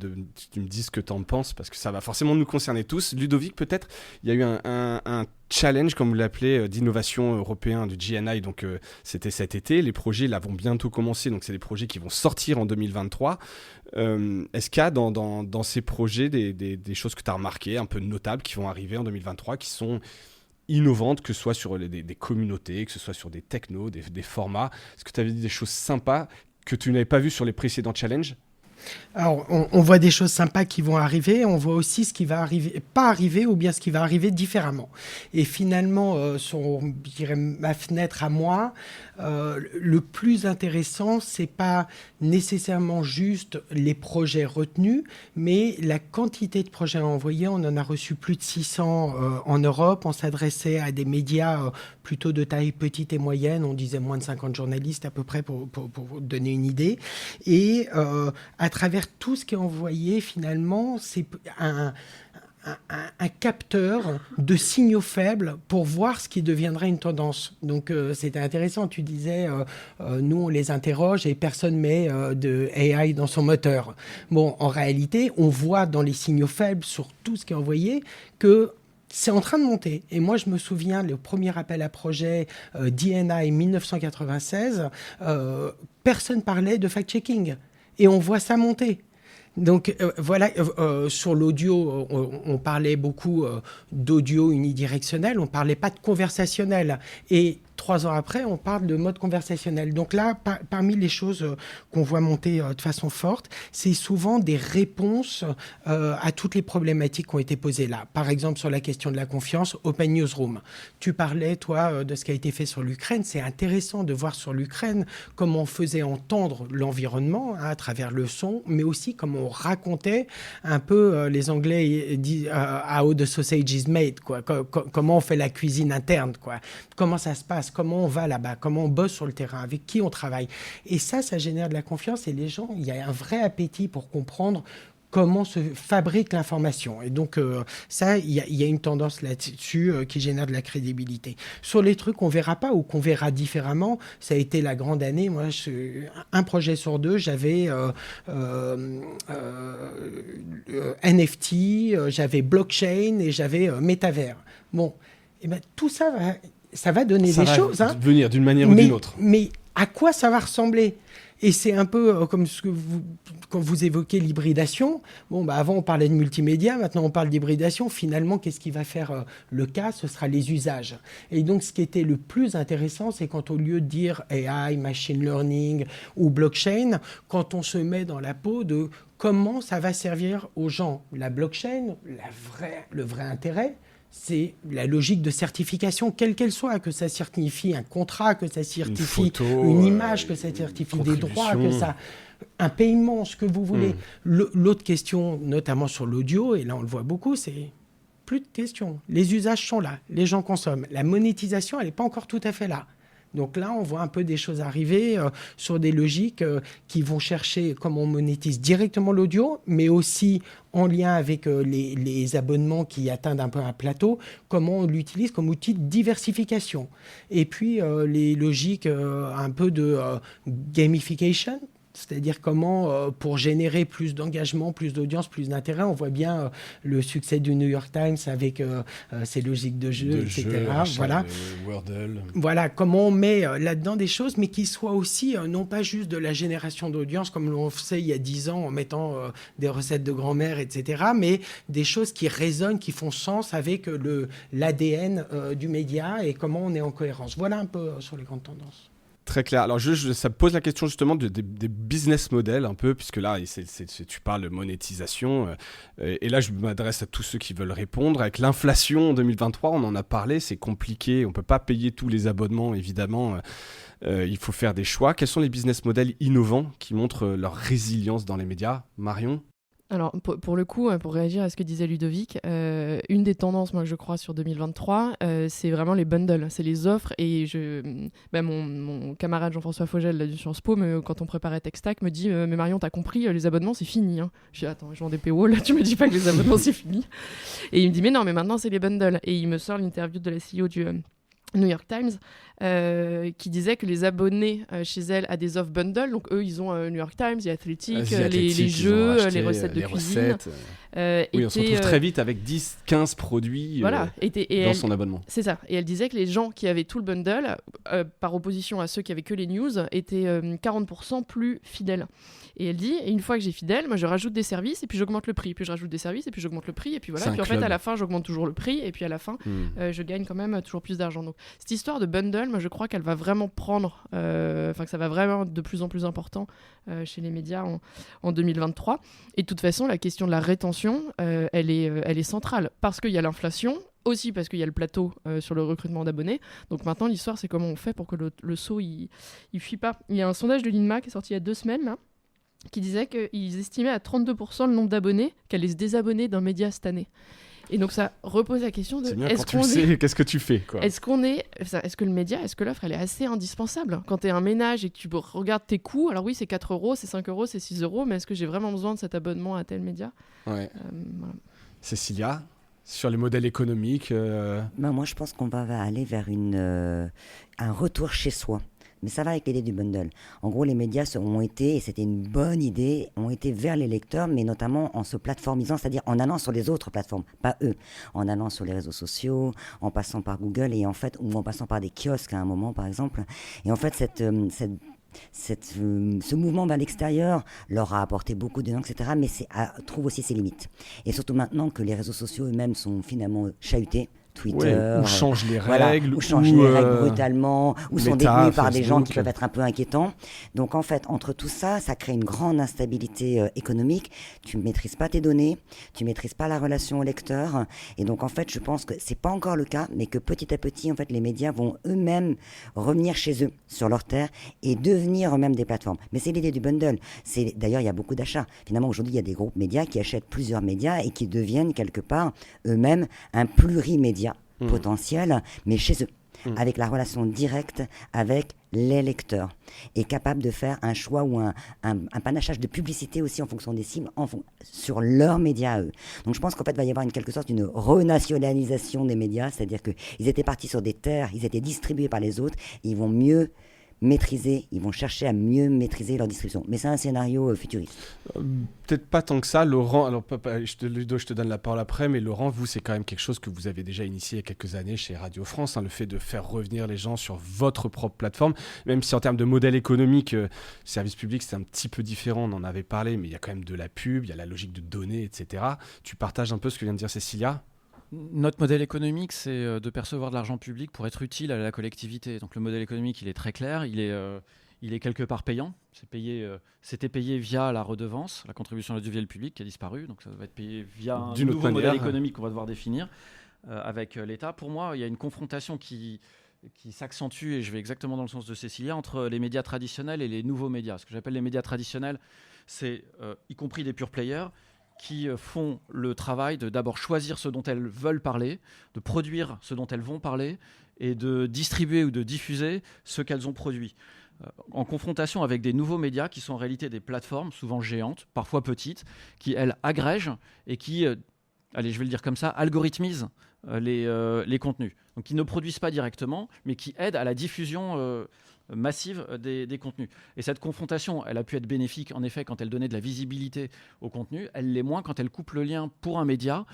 tu me dises ce que tu en penses, parce que ça va forcément nous concerner tous. Ludovic, peut-être, il y a eu un challenge, comme vous l'appelez, d'innovation européen du GNI, donc c'était cet été. Les projets là vont bientôt commencer, donc c'est des projets qui vont sortir en 2023. Est-ce qu'il y a dans ces projets des choses que tu as remarquées, un peu notables, qui vont arriver en 2023, qui sont innovantes, que ce soit sur des communautés, que ce soit sur des technos, des formats? Est-ce que tu avais dit des choses sympas que tu n'avais pas vues sur les précédents challenges? Alors, on voit des choses sympas qui vont arriver, on voit aussi ce qui va arriver, pas arriver, ou bien ce qui va arriver différemment. Et finalement, sur, je dirais, ma fenêtre à moi, le plus intéressant, c'est pas nécessairement juste les projets retenus, mais la quantité de projets envoyés. On en a reçu plus de 600 en Europe. On s'adressait à des médias plutôt de taille petite et moyenne. On disait moins de 50 journalistes à peu près, pour donner une idée. Et à travers tout ce qui est envoyé, finalement, c'est un capteur de signaux faibles pour voir ce qui deviendrait une tendance. Donc c'était intéressant, tu disais, nous on les interroge et personne met de AI dans son moteur. Bon, en réalité, on voit dans les signaux faibles sur tout ce qui est envoyé que c'est en train de monter. Et moi, je me souviens, le premier appel à projet DNI 1996, personne parlait de fact-checking. Et on voit ça monter. Donc voilà, sur l'audio, on parlait beaucoup d'audio unidirectionnel, on ne parlait pas de conversationnel. Et 3 ans après, on parle de mode conversationnel. Donc là, parmi les choses qu'on voit monter de façon forte, c'est souvent des réponses à toutes les problématiques qui ont été posées là. Par exemple, sur la question de la confiance, Open Newsroom. Tu parlais, toi, de ce qui a été fait sur l'Ukraine. C'est intéressant de voir sur l'Ukraine comment on faisait entendre l'environnement à travers le son, mais aussi comment on racontait un peu, les Anglais disent « how the sausage is made », quoi. Comment on fait la cuisine interne, quoi. Comment ça se passe, comment on va là-bas, comment on bosse sur le terrain, avec qui on travaille. Et ça génère de la confiance, et les gens, il y a un vrai appétit pour comprendre comment se fabrique l'information. Et donc, ça, il y a une tendance là-dessus qui génère de la crédibilité. Sur les trucs qu'on verra pas ou qu'on verra différemment, ça a été la grande année. Moi, un projet sur 2, j'avais NFT, j'avais blockchain et j'avais métavers. Bon, et ben, tout ça va donner des choses. Ça va venir d'une manière ou d'une autre. Mais à quoi ça va ressembler ? Et c'est un peu comme quand vous évoquez l'hybridation. Avant, on parlait de multimédia, maintenant on parle d'hybridation. Finalement, qu'est-ce qui va faire le cas? Ce sera les usages. Et donc, ce qui était le plus intéressant, c'est quand au lieu de dire AI, machine learning ou blockchain, quand on se met dans la peau de comment ça va servir aux gens. La blockchain, le vrai intérêt, c'est la logique de certification, quelle qu'elle soit, que ça certifie un contrat, que ça certifie une image, que ça certifie des droits, que ça... un paiement, ce que vous voulez. L'autre question, notamment sur l'audio, et là on le voit beaucoup, c'est plus de questions. Les usages sont là, les gens consomment. La monétisation, elle n'est pas encore tout à fait là. Donc là, on voit un peu des choses arriver sur des logiques qui vont chercher comment on monétise directement l'audio, mais aussi en lien avec les abonnements qui atteignent un peu un plateau, comment on l'utilise comme outil de diversification. Et puis, les logiques un peu de gamification, c'est-à-dire comment, pour générer plus d'engagement, plus d'audience, plus d'intérêt, on voit bien le succès du New York Times avec ses logiques de jeu, etc. Voilà. Wordle. Voilà, comment on met là-dedans des choses, mais qui soient aussi non pas juste de la génération d'audience, comme l'on faisait il y a 10 ans en mettant des recettes de grand-mère, etc., mais des choses qui résonnent, qui font sens avec l'ADN du média et comment on est en cohérence. Voilà un peu sur les grandes tendances. Très clair. Alors, ça me pose la question justement des business models un peu, puisque là, tu parles de monétisation. Et là, je m'adresse à tous ceux qui veulent répondre. Avec l'inflation en 2023, on en a parlé, c'est compliqué. On ne peut pas payer tous les abonnements, évidemment. Il faut faire des choix. Quels sont les business models innovants qui montrent leur résilience dans les médias? Marion? Alors, pour le coup, pour réagir à ce que disait Ludovic, une des tendances, moi, je crois, sur 2023, c'est vraiment les bundles, c'est les offres. Et mon camarade Jean-François Fogel, là, du Sciences Po, quand on préparait TechStack, me dit « Mais Marion, t'as compris, les abonnements, c'est fini. Hein. » Je dis « Attends, je vends des paywalls, tu me dis pas que les abonnements, c'est fini. » Et il me dit « Mais non, mais maintenant, c'est les bundles. » Et il me sort l'interview de la CEO du New York Times, qui disait que les abonnés chez elle à des off bundles, donc eux ils ont New York Times, il y a Athletic, les jeux, les recettes de cuisine. Oui, on se retrouve très vite avec 10-15 produits dans son abonnement. C'est ça. Et elle disait que les gens qui avaient tout le bundle, par opposition à ceux qui avaient que les news, étaient 40% plus fidèles. Et elle dit, une fois que j'ai fidèle, moi je rajoute des services et puis j'augmente le prix, puis je rajoute des services et puis j'augmente le prix, et puis voilà. Puis en fait à la fin j'augmente toujours le prix, et puis à la fin je gagne quand même toujours plus d'argent. Donc cette histoire de bundle, moi je crois qu'elle va vraiment prendre, que ça va vraiment de plus en plus important chez les médias en 2023. Et de toute façon, la question de la rétention, elle est centrale, parce qu'il y a l'inflation, aussi parce qu'il y a le plateau sur le recrutement d'abonnés. Donc maintenant l'histoire, c'est comment on fait pour que le saut il fuit pas. Il y a un sondage de l'INMA qui est sorti il y a 2 semaines là, qui disait qu'ils estimaient à 32% le nombre d'abonnés qui allaient se désabonner d'un média cette année. Et donc ça repose la question de est-ce quand tu le sais, qu'est-ce que tu fais quoi. Est-ce que le média, est-ce que l'offre elle est assez indispensable quand tu es un ménage et que tu regardes tes coûts? Alors oui, c'est 4 euros, c'est 5 euros, c'est 6 euros, mais est-ce que j'ai vraiment besoin de cet abonnement à tel média? Voilà. Cécilia, sur les modèles économiques Moi je pense qu'on va aller vers un retour chez soi. Mais ça va avec l'idée du bundle. En gros, les médias ont été, et c'était une bonne idée, ont été vers les lecteurs, mais notamment en se plateformisant, c'est-à-dire en allant sur les autres plateformes, pas eux, en allant sur les réseaux sociaux, en passant par Google, et en fait, ou en passant par des kiosques à un moment, par exemple. Et en fait, ce mouvement vers l'extérieur leur a apporté beaucoup d'élan, etc., mais trouve aussi ses limites. Et surtout maintenant que les réseaux sociaux eux-mêmes sont finalement chahutés, Twitter, ou changent les règles, ou changent les règles brutalement, ou sont détenus par des gens qui peuvent être un peu inquiétants. Donc en fait, entre tout ça, ça crée une grande instabilité économique. Tu ne maîtrises pas tes données, tu ne maîtrises pas la relation au lecteur. Et donc en fait, je pense que c'est pas encore le cas, mais que petit à petit, en fait, les médias vont eux-mêmes revenir chez eux, sur leur terre, et devenir eux-mêmes des plateformes. Mais c'est l'idée du bundle. D'ailleurs, il y a beaucoup d'achats. Finalement, aujourd'hui, il y a des groupes médias qui achètent plusieurs médias et qui deviennent quelque part eux-mêmes un plurimédia potentiel, mais chez eux, avec la relation directe avec les lecteurs, et capable de faire un choix ou un panachage de publicité aussi en fonction des cibles, sur leurs médias à eux. Donc je pense qu'en fait, il va y avoir quelque sorte une renationalisation des médias, c'est-à-dire qu'ils étaient partis sur des terres, ils étaient distribués par les autres, et ils vont mieux maîtriser, ils vont chercher à mieux maîtriser leur distribution. Mais c'est un scénario futuriste. Peut-être pas tant que ça, Laurent. Alors, Ludo, je te donne la parole après, mais Laurent, vous, c'est quand même quelque chose que vous avez déjà initié il y a quelques années chez Radio France, le fait de faire revenir les gens sur votre propre plateforme, même si en termes de modèle économique, service public, c'est un petit peu différent, on en avait parlé, mais il y a quand même de la pub, il y a la logique de données, etc. Tu partages un peu ce que vient de dire Cécilia ? Notre modèle économique, c'est de percevoir de l'argent public pour être utile à la collectivité. Donc le modèle économique, il est très clair, il est quelque part payant. C'était payé via la redevance, la contribution à l'audiovisuel public qui a disparu. Donc ça va être payé via un nouveau modèle économique qu'on va devoir définir avec l'État. Pour moi, il y a une confrontation qui s'accentue, et je vais exactement dans le sens de Cécilia, entre les médias traditionnels et les nouveaux médias. Ce que j'appelle les médias traditionnels, c'est y compris des pure players, qui font le travail de d'abord choisir ce dont elles veulent parler, de produire ce dont elles vont parler et de distribuer ou de diffuser ce qu'elles ont produit. En confrontation avec des nouveaux médias qui sont en réalité des plateformes, souvent géantes, parfois petites, qui, elles, agrègent et qui, allez, je vais le dire comme ça, algorithmisent les contenus. Donc qui ne produisent pas directement, mais qui aident à la diffusion massive des contenus. Et cette confrontation, elle a pu être bénéfique, en effet, quand elle donnait de la visibilité au contenu. Elle l'est moins quand elle coupe le lien pour un média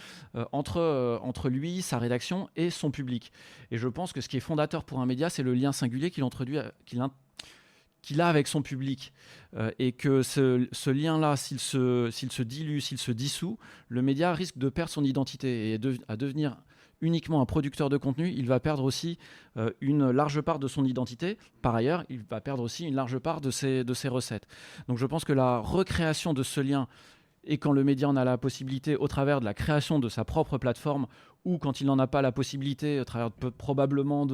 entre lui, sa rédaction et son public. Et je pense que ce qui est fondateur pour un média, c'est le lien singulier qu'il a avec son public. Et que ce lien-là, s'il se dilue, s'il se dissout, le média risque de perdre son identité et à devenir uniquement un producteur de contenu, il va perdre aussi une large part de son identité. Par ailleurs, il va perdre aussi une large part de ses recettes. Donc je pense que la recréation de ce lien, et quand le média en a la possibilité au travers de la création de sa propre plateforme, ou quand il n'en a pas la possibilité au travers probablement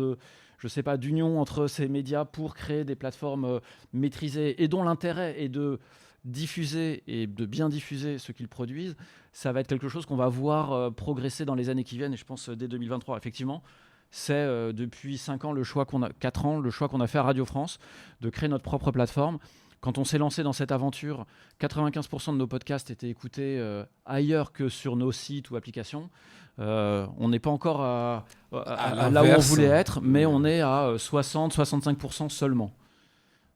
d'union entre ces médias pour créer des plateformes maîtrisées et dont l'intérêt est de diffuser et de bien diffuser ce qu'ils produisent, ça va être quelque chose qu'on va voir progresser dans les années qui viennent, et je pense dès 2023. Effectivement, c'est depuis 4 ans, le choix qu'on a fait à Radio France de créer notre propre plateforme. Quand on s'est lancé dans cette aventure, 95% de nos podcasts étaient écoutés ailleurs que sur nos sites ou applications. On n'est pas encore à là où on voulait être, mais on est à 60-65% seulement.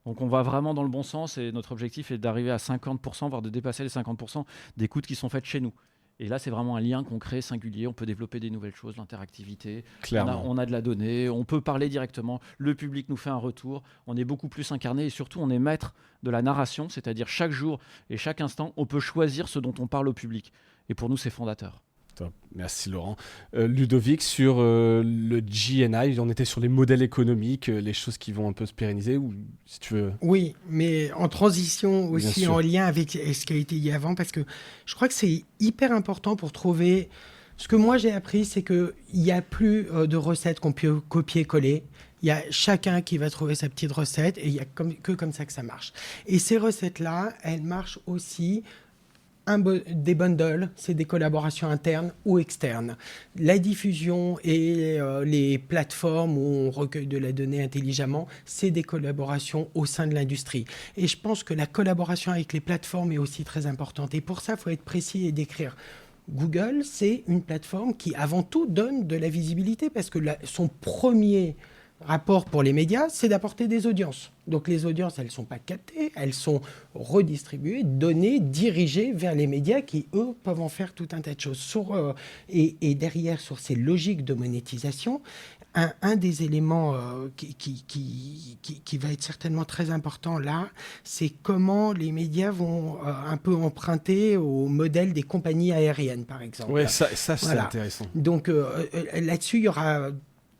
Donc on va vraiment dans le bon sens, et notre objectif est d'arriver à 50%, voire de dépasser les 50% d'écoutes qui sont faites chez nous. Et là, c'est vraiment un lien qu'on crée singulier. On peut développer des nouvelles choses, l'interactivité. On a de la donnée, on peut parler directement. Le public nous fait un retour. On est beaucoup plus incarné, et surtout, on est maître de la narration, c'est-à-dire chaque jour et chaque instant, on peut choisir ce dont on parle au public. Et pour nous, c'est fondateur. Top. Merci Laurent. Ludovic, sur le GNI, on était sur les modèles économiques, les choses qui vont un peu se pérenniser, ou si tu veux... Oui, mais en transition aussi, en lien avec ce qui a été dit avant, parce que je crois que c'est hyper important pour trouver... Ce que moi j'ai appris, c'est qu'il n'y a plus de recettes qu'on peut copier-coller. Il y a chacun qui va trouver sa petite recette, et il n'y a que comme ça que ça marche. Et ces recettes-là, elles marchent aussi... Des bundles, c'est des collaborations internes ou externes. La diffusion et les plateformes où on recueille de la donnée intelligemment, c'est des collaborations au sein de l'industrie. Et je pense que la collaboration avec les plateformes est aussi très importante. Et pour ça, il faut être précis et décrire. Google, c'est une plateforme qui, avant tout, donne de la visibilité, parce que son premier rapport pour les médias, c'est d'apporter des audiences. Donc les audiences, elles ne sont pas captées, elles sont redistribuées, données, dirigées vers les médias qui, eux, peuvent en faire tout un tas de choses. Et derrière, sur ces logiques de monétisation, un des éléments qui va être certainement très important là, c'est comment les médias vont un peu emprunter au modèle des compagnies aériennes, par exemple. Oui, ça c'est intéressant. Donc là-dessus, il y aura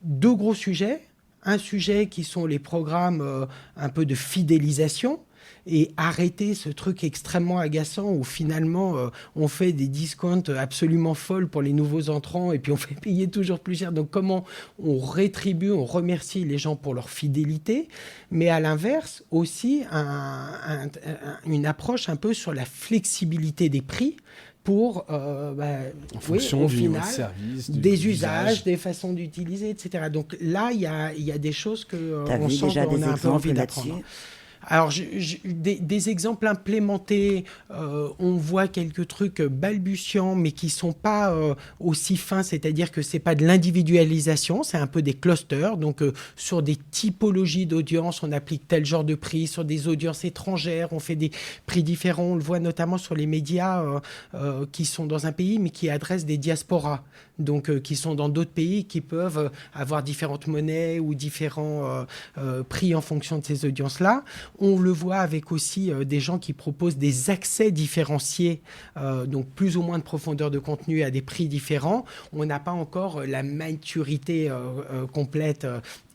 2 gros sujets. Un sujet qui sont les programmes un peu de fidélisation, et arrêter ce truc extrêmement agaçant où finalement on fait des discounts absolument folles pour les nouveaux entrants, et puis on fait payer toujours plus cher. Donc comment on rétribue, on remercie les gens pour leur fidélité, mais à l'inverse aussi une approche un peu sur la flexibilité des prix, pour, en fonction au du final, service, des usages, des façons d'utiliser, etc. Donc là, il y a des choses que on sent qu'on a un peu envie d'apprendre. Alors, des exemples implémentés, on voit quelques trucs balbutiants, mais qui ne sont pas aussi fins, c'est-à-dire que ce n'est pas de l'individualisation, c'est un peu des clusters. Donc, sur des typologies d'audience, on applique tel genre de prix. Sur des audiences étrangères, on fait des prix différents. On le voit notamment sur les médias qui sont dans un pays, mais qui adressent des diasporas. Donc, qui sont dans d'autres pays, qui peuvent avoir différentes monnaies ou différents prix en fonction de ces audiences-là. On le voit avec aussi des gens qui proposent des accès différenciés, donc plus ou moins de profondeur de contenu à des prix différents. On n'a pas encore la maturité complète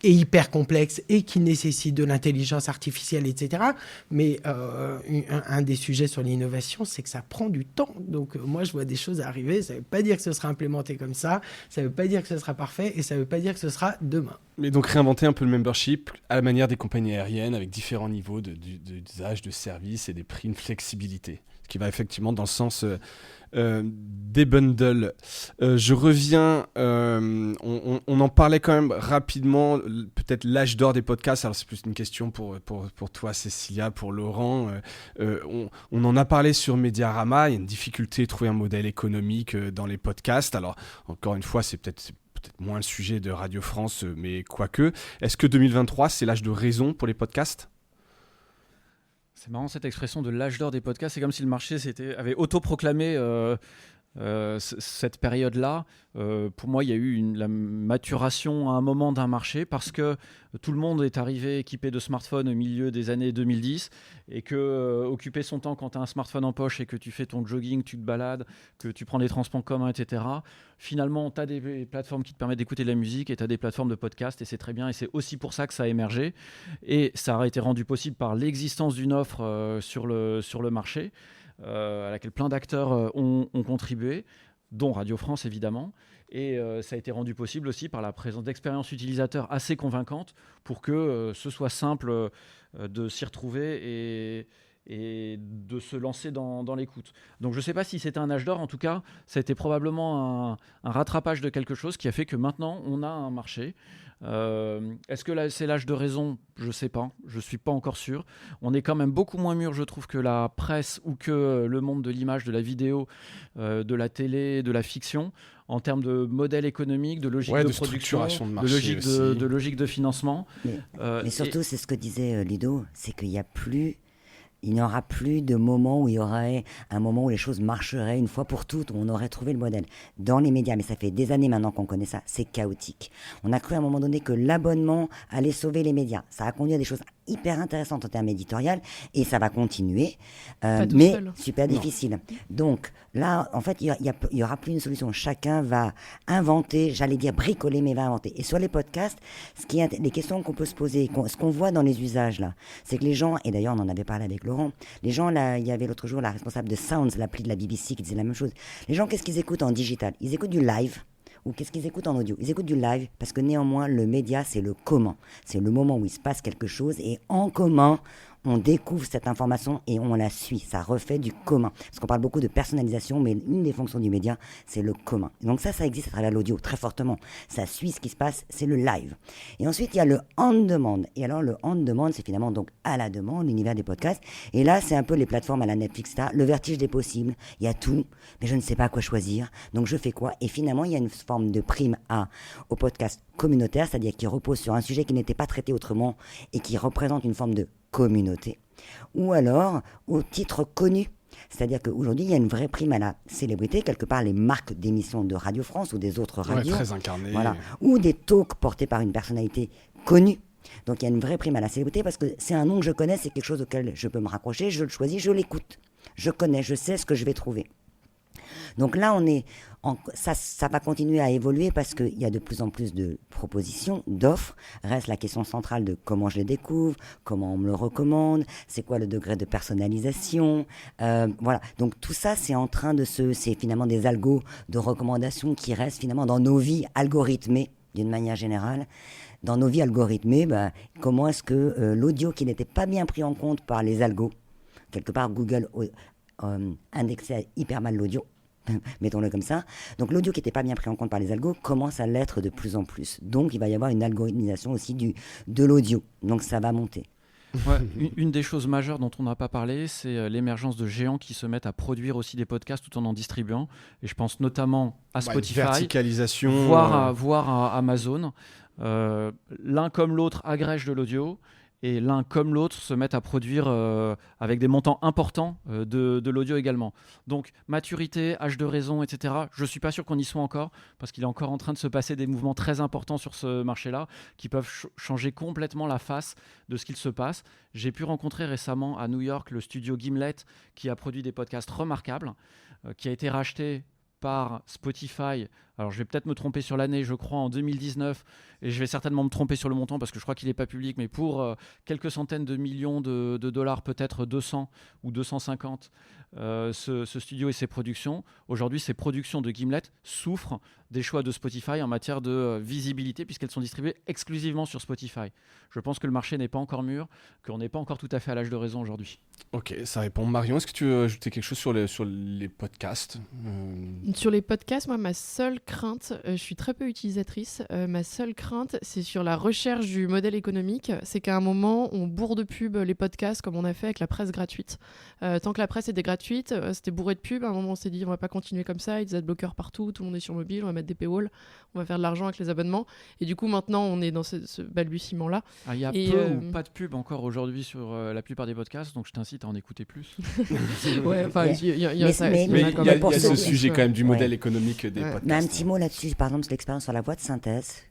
et hyper complexe et qui nécessite de l'intelligence artificielle, etc. Mais un des sujets sur l'innovation, c'est que ça prend du temps. Donc moi, je vois des choses arriver. Ça ne veut pas dire que ce sera implémenté comme ça ne veut pas dire que ce sera parfait et ça ne veut pas dire que ce sera demain. Mais donc réinventer un peu le membership à la manière des compagnies aériennes avec différents niveaux d'usage, de services et des prix, une flexibilité. Ce qui va effectivement dans le sens des bundles. Je reviens, on en parlait quand même rapidement, peut-être l'âge d'or des podcasts. Alors c'est plus une question pour toi Cécilia, pour Laurent. On en a parlé sur Mediarama, il y a une difficulté de trouver un modèle économique dans les podcasts. Alors encore une fois, c'est peut-être moins le sujet de Radio France, mais quoique. Est-ce que 2023, c'est l'âge de raison pour les podcasts ? C'est marrant cette expression de l'âge d'or des podcasts. C'est comme si le marché avait autoproclamé cette période-là. Pour moi, il y a eu la maturation à un moment d'un marché parce que tout le monde est arrivé équipé de smartphones au milieu des années 2010 et que occuper son temps quand tu as un smartphone en poche et que tu fais ton jogging, tu te balades, que tu prends des transports communs, etc. Finalement, tu as des plateformes qui te permettent d'écouter de la musique et tu as des plateformes de podcast et c'est très bien et c'est aussi pour ça que ça a émergé et ça a été rendu possible par l'existence d'une offre sur le marché à laquelle plein d'acteurs ont contribué, dont Radio France évidemment. Et ça a été rendu possible aussi par la présence d'expériences utilisateurs assez convaincantes pour que ce soit simple de s'y retrouver et de se lancer dans l'écoute. Donc je ne sais pas si c'était un âge d'or, en tout cas, ça a été probablement un rattrapage de quelque chose qui a fait que maintenant on a un marché. Est-ce que c'est l'âge de raison ? Je ne sais pas, je ne suis pas encore sûr. On est quand même beaucoup moins mûr, je trouve, que la presse ou que le monde de l'image, de la vidéo, de la télé, de la fiction, en termes de modèle économique, de logique de production, de logique de financement. Mais surtout, c'est ce que disait Ludo, c'est qu'il n'y aura plus de moment où il y aurait un moment où les choses marcheraient une fois pour toutes, où on aurait trouvé le modèle. Dans les médias, mais ça fait des années maintenant qu'on connaît ça, c'est chaotique. On a cru à un moment donné que l'abonnement allait sauver les médias. Ça a conduit à des choses hyper intéressantes en termes éditorial et ça va continuer, mais super difficile. Donc là, en fait, il y aura plus une solution. Chacun va inventer, j'allais dire bricoler, mais va inventer. Et sur les podcasts, les questions qu'on peut se poser, ce qu'on voit dans les usages là, c'est que les gens, et d'ailleurs on en avait parlé avec Laurent, les gens là, il y avait l'autre jour la responsable de Sounds, l'appli de la BBC, qui disait la même chose. Les gens, qu'est-ce qu'ils écoutent en digital ? Ils écoutent du live. Ou qu'est-ce qu'ils écoutent en audio ? Ils écoutent du live parce que néanmoins, le média, c'est le comment. C'est le moment où il se passe quelque chose et en commun, on découvre cette information et on la suit. Ça refait du commun. Parce qu'on parle beaucoup de personnalisation, mais une des fonctions du média, c'est le commun. Et donc ça existe à travers l'audio, très fortement. Ça suit ce qui se passe, c'est le live. Et ensuite, il y a le on-demand. Et alors, le on-demand, c'est finalement donc à la demande, l'univers des podcasts. Et là, c'est un peu les plateformes à la Netflix, le vertige des possibles. Il y a tout, mais je ne sais pas quoi choisir. Donc, je fais quoi ? Et finalement, il y a une forme de prime au podcast communautaire, c'est-à-dire qui repose sur un sujet qui n'était pas traité autrement et qui représente une forme de communauté, ou alors au titre connu. C'est-à-dire qu'aujourd'hui, il y a une vraie prime à la célébrité, quelque part les marques d'émissions de Radio France ou des autres radios, très incarnées. Voilà, ou des talks portés par une personnalité connue. Donc il y a une vraie prime à la célébrité parce que c'est un nom que je connais, c'est quelque chose auquel je peux me raccrocher, je le choisis, je l'écoute. Je connais, je sais ce que je vais trouver. Donc là, ça va continuer à évoluer parce qu'il y a de plus en plus de propositions, d'offres. Reste la question centrale de comment je les découvre, comment on me le recommande, c'est quoi le degré de personnalisation. Voilà. Donc tout ça, c'est en train c'est finalement des algos de recommandations qui restent finalement dans nos vies algorithmées, d'une manière générale. Dans nos vies algorithmées, comment est-ce que l'audio qui n'était pas bien pris en compte par les algos, quelque part Google indexait hyper mal l'audio, mettons-le comme ça. Donc l'audio qui n'était pas bien pris en compte par les algos commence à l'être de plus en plus. Donc il va y avoir une algorithmisation aussi de l'audio. Donc ça va monter. Une des choses majeures dont on n'a pas parlé, c'est l'émergence de géants qui se mettent à produire aussi des podcasts tout en distribuant. Et je pense notamment à Spotify, verticalisation, voire à Amazon. L'un comme l'autre agrège de l'audio. Et l'un comme l'autre se mettent à produire avec des montants importants de l'audio également. Donc maturité, âge de raison, etc. Je ne suis pas sûr qu'on y soit encore, parce qu'il est encore en train de se passer des mouvements très importants sur ce marché-là, qui peuvent changer complètement la face de ce qu'il se passe. J'ai pu rencontrer récemment à New York le studio Gimlet, qui a produit des podcasts remarquables, qui a été racheté par Spotify. Alors je vais peut-être me tromper sur l'année, je crois en 2019, et je vais certainement me tromper sur le montant parce que je crois qu'il n'est pas public, mais pour quelques centaines de millions de dollars, peut-être 200 ou 250, ce studio et ses productions. Aujourd'hui, ces productions de Gimlet souffrent des choix de Spotify en matière de visibilité, puisqu'elles sont distribuées exclusivement sur Spotify. Je pense que le marché n'est pas encore mûr, qu'on n'est pas encore tout à fait à l'âge de raison aujourd'hui. Ok, ça répond. Marion, est-ce que tu veux ajouter quelque chose sur les podcasts Sur les podcasts, moi, ma seule crainte, je suis très peu utilisatrice, ma seule crainte, c'est sur la recherche du modèle économique. C'est qu'à un moment, on bourre de pub les podcasts comme on a fait avec la presse gratuite. Tant que la presse était gratuite, c'était bourré de pub. À un moment, on s'est dit, on va pas continuer comme ça, il y a des adblockers partout, tout le monde est sur mobile, on va mettre des paywalls, on va faire de l'argent avec les abonnements. Et du coup, maintenant, on est dans ce balbutiement-là. Il y a peu ou pas de pub encore aujourd'hui sur la plupart des podcasts, donc je t'incite à en écouter plus. Ouais, enfin, il y a ce sujet quand même du modèle économique des podcasts. Mais un petit mot là-dessus, par exemple, sur l'expérience sur la voix de synthèse.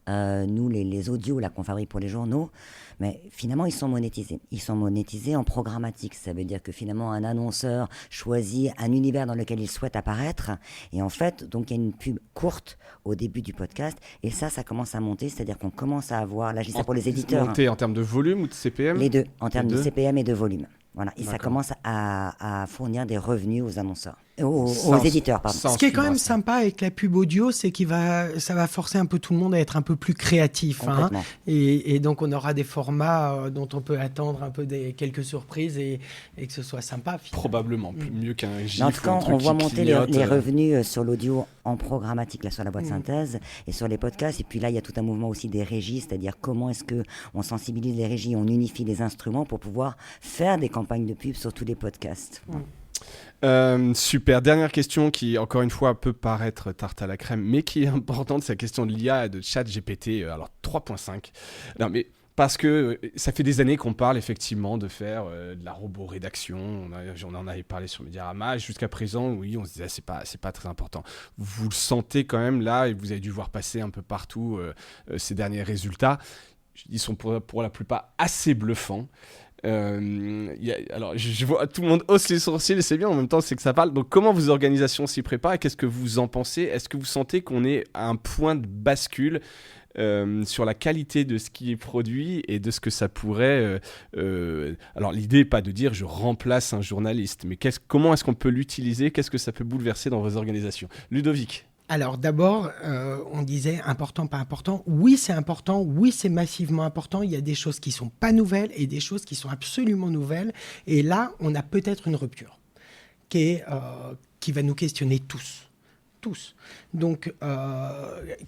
Nous, les audios là, qu'on fabrique pour les journaux, mais finalement, ils sont monétisés. Ils sont monétisés en programmatique. Ça veut dire que finalement, un annonceur choisit un univers dans lequel il souhaite apparaître. Et en fait, donc, il y a une pub courte au début du podcast. Et ça commence à monter. C'est-à-dire qu'on commence à avoir, là, je dis ça pour les éditeurs. Monter en termes de volume ou de CPM ? Les deux, en termes de CPM et de volume. Voilà. Et ça commence à fournir des revenus aux annonceurs. Aux éditeurs, pardon. Ce qui est quand même sympa avec la pub audio, c'est ça va forcer un peu tout le monde à être un peu plus créatif. Hein, et donc, on aura des formats dont on peut attendre un peu quelques surprises et que ce soit sympa. Finalement. Probablement, mieux qu'un GIF. En tout cas, on voit monter les revenus sur l'audio en programmatique, là, sur la boîte synthèse et sur les podcasts. Et puis là, il y a tout un mouvement aussi des régies, c'est-à-dire comment est-ce qu'on sensibilise les régies, on unifie les instruments pour pouvoir faire des campagnes de pub sur tous les podcasts. Super, dernière question qui encore une fois peut paraître tarte à la crème mais qui est importante, c'est la question de l'IA et de ChatGPT, alors 3.5. Non mais parce que ça fait des années qu'on parle effectivement de faire de la roborédaction, on en avait parlé sur Mediarama, jusqu'à présent oui on se disait c'est pas très important. Vous le sentez quand même là et vous avez dû voir passer un peu partout ces derniers résultats, ils sont pour la plupart assez bluffants. Alors je vois tout le monde hausse les sourcils et c'est bien, en même temps c'est que ça parle. Donc comment vos organisations s'y préparent et qu'est-ce que vous en pensez ? Est-ce que vous sentez qu'on est à un point de bascule sur la qualité de ce qui est produit et de ce que ça pourrait alors l'idée n'est pas de dire je remplace un journaliste, mais comment est-ce qu'on peut l'utiliser ? Qu'est-ce que ça peut bouleverser dans vos organisations ? Ludovic. Alors d'abord, on disait important, pas important. Oui, c'est important. Oui, c'est massivement important. Il y a des choses qui ne sont pas nouvelles et des choses qui sont absolument nouvelles. Et là, on a peut-être une rupture qui va nous questionner tous. Donc,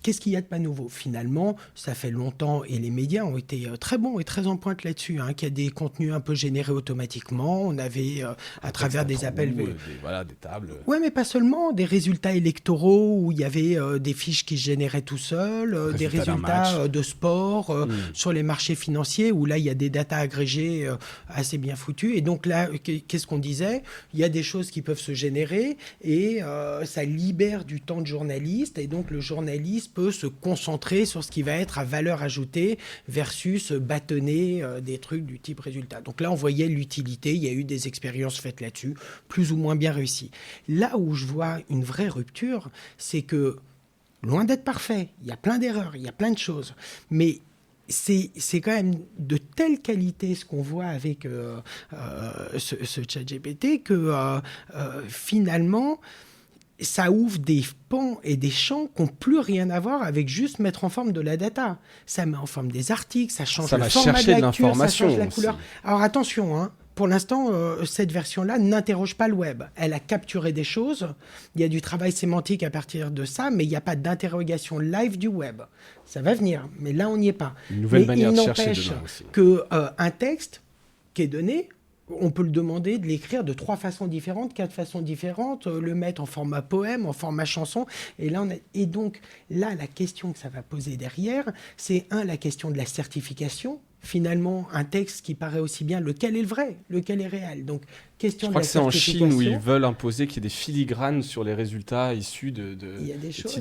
qu'est-ce qu'il y a de pas nouveau ? Finalement, ça fait longtemps, et les médias ont été très bons et très en pointe là-dessus, qu'il y a des contenus un peu générés automatiquement. On avait, à travers des appels... des tables... Oui, mais pas seulement. Des résultats électoraux où il y avait des fiches qui se généraient tout seuls, des résultats de sport, sur les marchés financiers, où là, il y a des datas agrégées assez bien foutues. Et donc là, qu'est-ce qu'on disait ? Il y a des choses qui peuvent se générer et ça libère du temps de journaliste et donc le journaliste peut se concentrer sur ce qui va être à valeur ajoutée versus bâtonner des trucs du type résultat. Donc là, on voyait l'utilité, il y a eu des expériences faites là-dessus, plus ou moins bien réussies. Là où je vois une vraie rupture, c'est que, loin d'être parfait, il y a plein d'erreurs, il y a plein de choses, mais c'est quand même de telle qualité ce qu'on voit avec ce ChatGPT que finalement... ça ouvre des pans et des champs qui n'ont plus rien à voir avec juste mettre en forme de la data. Ça met en forme des articles, ça change le format de l'actu, ça change la couleur. Alors attention, pour l'instant, cette version-là n'interroge pas le web. Elle a capturé des choses. Il y a du travail sémantique à partir de ça, mais il n'y a pas d'interrogation live du web. Ça va venir, mais là, on n'y est pas. Une nouvelle manière de chercher n'empêche demain aussi. qu'un texte qui est donné, on peut le demander de l'écrire de 3 façons différentes, 4 façons différentes, le mettre en format poème, en format chanson. Et donc, là, la question que ça va poser derrière, c'est la question de la certification. Finalement, un texte qui paraît aussi bien, lequel est le vrai, lequel est réel. Donc, question de la certification. Je crois que c'est en Chine où ils veulent imposer qu'il y ait des filigranes sur les résultats issus de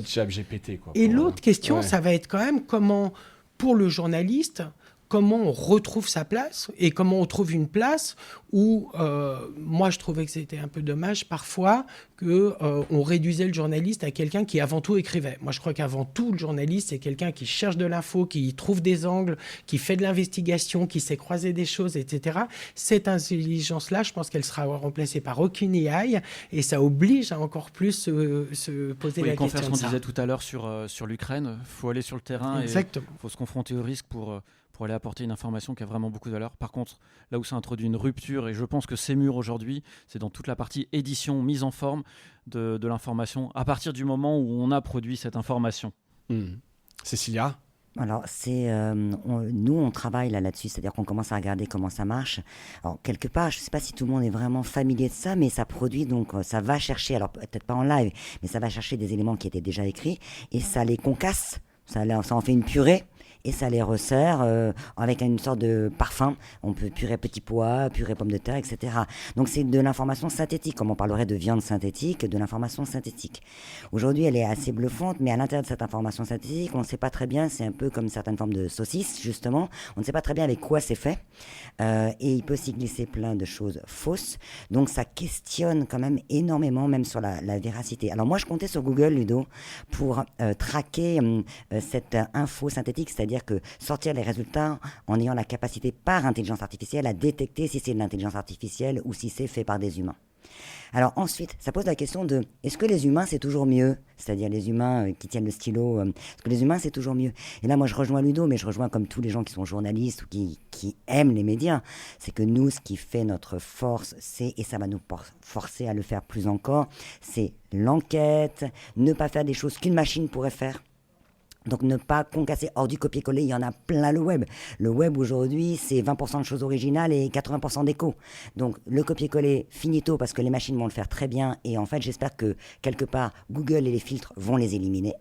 ChatGPT. Et l'autre question, ça va être quand même comment, pour le journaliste, comment on retrouve sa place et comment on trouve une place où, moi, je trouvais que c'était un peu dommage parfois qu'on réduisait le journaliste à quelqu'un qui avant tout écrivait. Moi, je crois qu'avant tout, le journaliste, c'est quelqu'un qui cherche de l'info, qui trouve des angles, qui fait de l'investigation, qui sait croiser des choses, etc. Cette intelligence-là, je pense qu'elle sera remplacée par aucune AI et ça oblige à encore plus se poser la question de ça. Confère ce qu'on disait tout à l'heure sur l'Ukraine, il faut aller sur le terrain. Exactement. Il faut se confronter au risque pour aller apporter une information qui a vraiment beaucoup de valeur. Par contre, là où ça introduit une rupture, et je pense que c'est mûr aujourd'hui, c'est dans toute la partie édition, mise en forme de l'information, à partir du moment où on a produit cette information. Cécilia ? Alors, nous, on travaille là-dessus, c'est-à-dire qu'on commence à regarder comment ça marche. Alors, quelque part, je ne sais pas si tout le monde est vraiment familier de ça, mais ça produit, donc ça va chercher, alors peut-être pas en live, mais ça va chercher des éléments qui étaient déjà écrits, et ça les concasse, ça en fait une purée, et ça les resserre avec une sorte de parfum. On peut purée petits pois, purée pommes de terre, etc. Donc c'est de l'information synthétique, comme on parlerait de viande synthétique, de l'information synthétique. Aujourd'hui, elle est assez bluffante, mais à l'intérieur de cette information synthétique, on ne sait pas très bien, c'est un peu comme certaines formes de saucisses, justement, on ne sait pas très bien avec quoi c'est fait, et il peut s'y glisser plein de choses fausses. Donc ça questionne quand même énormément, même sur la véracité. Alors moi, je comptais sur Google, Ludo, pour traquer cette info synthétique, c'est-à-dire que sortir les résultats en ayant la capacité par intelligence artificielle à détecter si c'est de l'intelligence artificielle ou si c'est fait par des humains. Alors ensuite, ça pose la question de est-ce que les humains c'est toujours mieux ? C'est-à-dire les humains qui tiennent le stylo, est-ce que les humains c'est toujours mieux ? Et là moi je rejoins Ludo, mais je rejoins comme tous les gens qui sont journalistes ou qui aiment les médias, c'est que nous ce qui fait notre force, c'est, et ça va nous forcer à le faire plus encore, c'est l'enquête, ne pas faire des choses qu'une machine pourrait faire. Donc ne pas concasser hors du copier-coller, il y en a plein le web. Le web aujourd'hui, c'est 20% de choses originales et 80% d'écho. Donc le copier-coller, finito, parce que les machines vont le faire très bien. Et en fait, j'espère que quelque part, Google et les filtres vont les éliminer.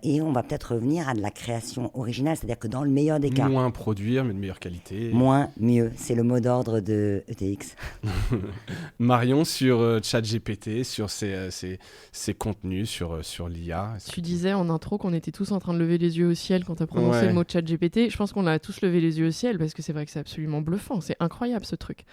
Et on va peut-être revenir à de la création originale, c'est-à-dire que dans le meilleur des cas... Moins produire, mais de meilleure qualité. Moins, mieux. C'est le mot d'ordre de ETX. Marion, sur ChatGPT, sur ses contenus, sur l'IA. Tu disais en intro qu'on était tous en train de lever les yeux au ciel quand tu as prononcé le mot ChatGPT. Je pense qu'on a tous levé les yeux au ciel parce que c'est vrai que c'est absolument bluffant. C'est incroyable ce truc.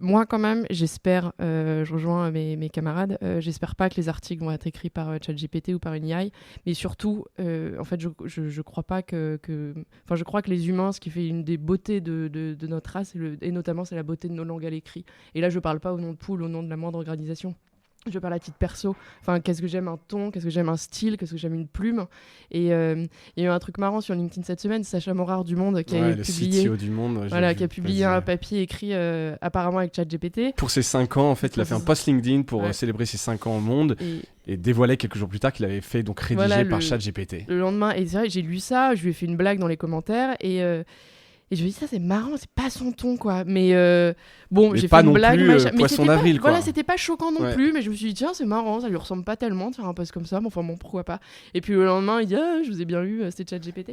Moi, quand même, j'espère, je rejoins mes camarades, j'espère pas que les articles vont être écrits par ChatGPT ou par une AI, mais surtout, en fait, je crois pas Enfin, je crois que les humains, ce qui fait une des beautés de notre race, et notamment, c'est la beauté de nos langues à l'écrit. Et là, je parle pas au nom de Poule, au nom de la moindre organisation. Je parle à titre perso. Enfin, qu'est-ce que j'aime un ton, qu'est-ce que j'aime un style, qu'est-ce que j'aime une plume. Et il y a eu un truc marrant sur LinkedIn cette semaine, Sacha Morard du Monde qui a publié, CTO du Monde, qui a publié un papier écrit apparemment avec ChatGPT. Pour ses 5 ans, en fait, il a fait un post LinkedIn pour célébrer ses 5 ans au Monde et dévoilait quelques jours plus tard qu'il avait fait donc rédigé par ChatGPT. Le lendemain, et c'est vrai, j'ai lu ça, je lui ai fait une blague dans les commentaires et je me dis ça c'est marrant, c'est pas son ton quoi, mais j'ai fait une blague, poisson d'avril quoi. Voilà, c'était pas choquant non plus, mais je me suis dit tiens c'est marrant, ça lui ressemble pas tellement de faire un post comme ça, mais enfin bon pourquoi pas. Et puis le lendemain il dit je vous ai bien lu, c'était ChatGPT.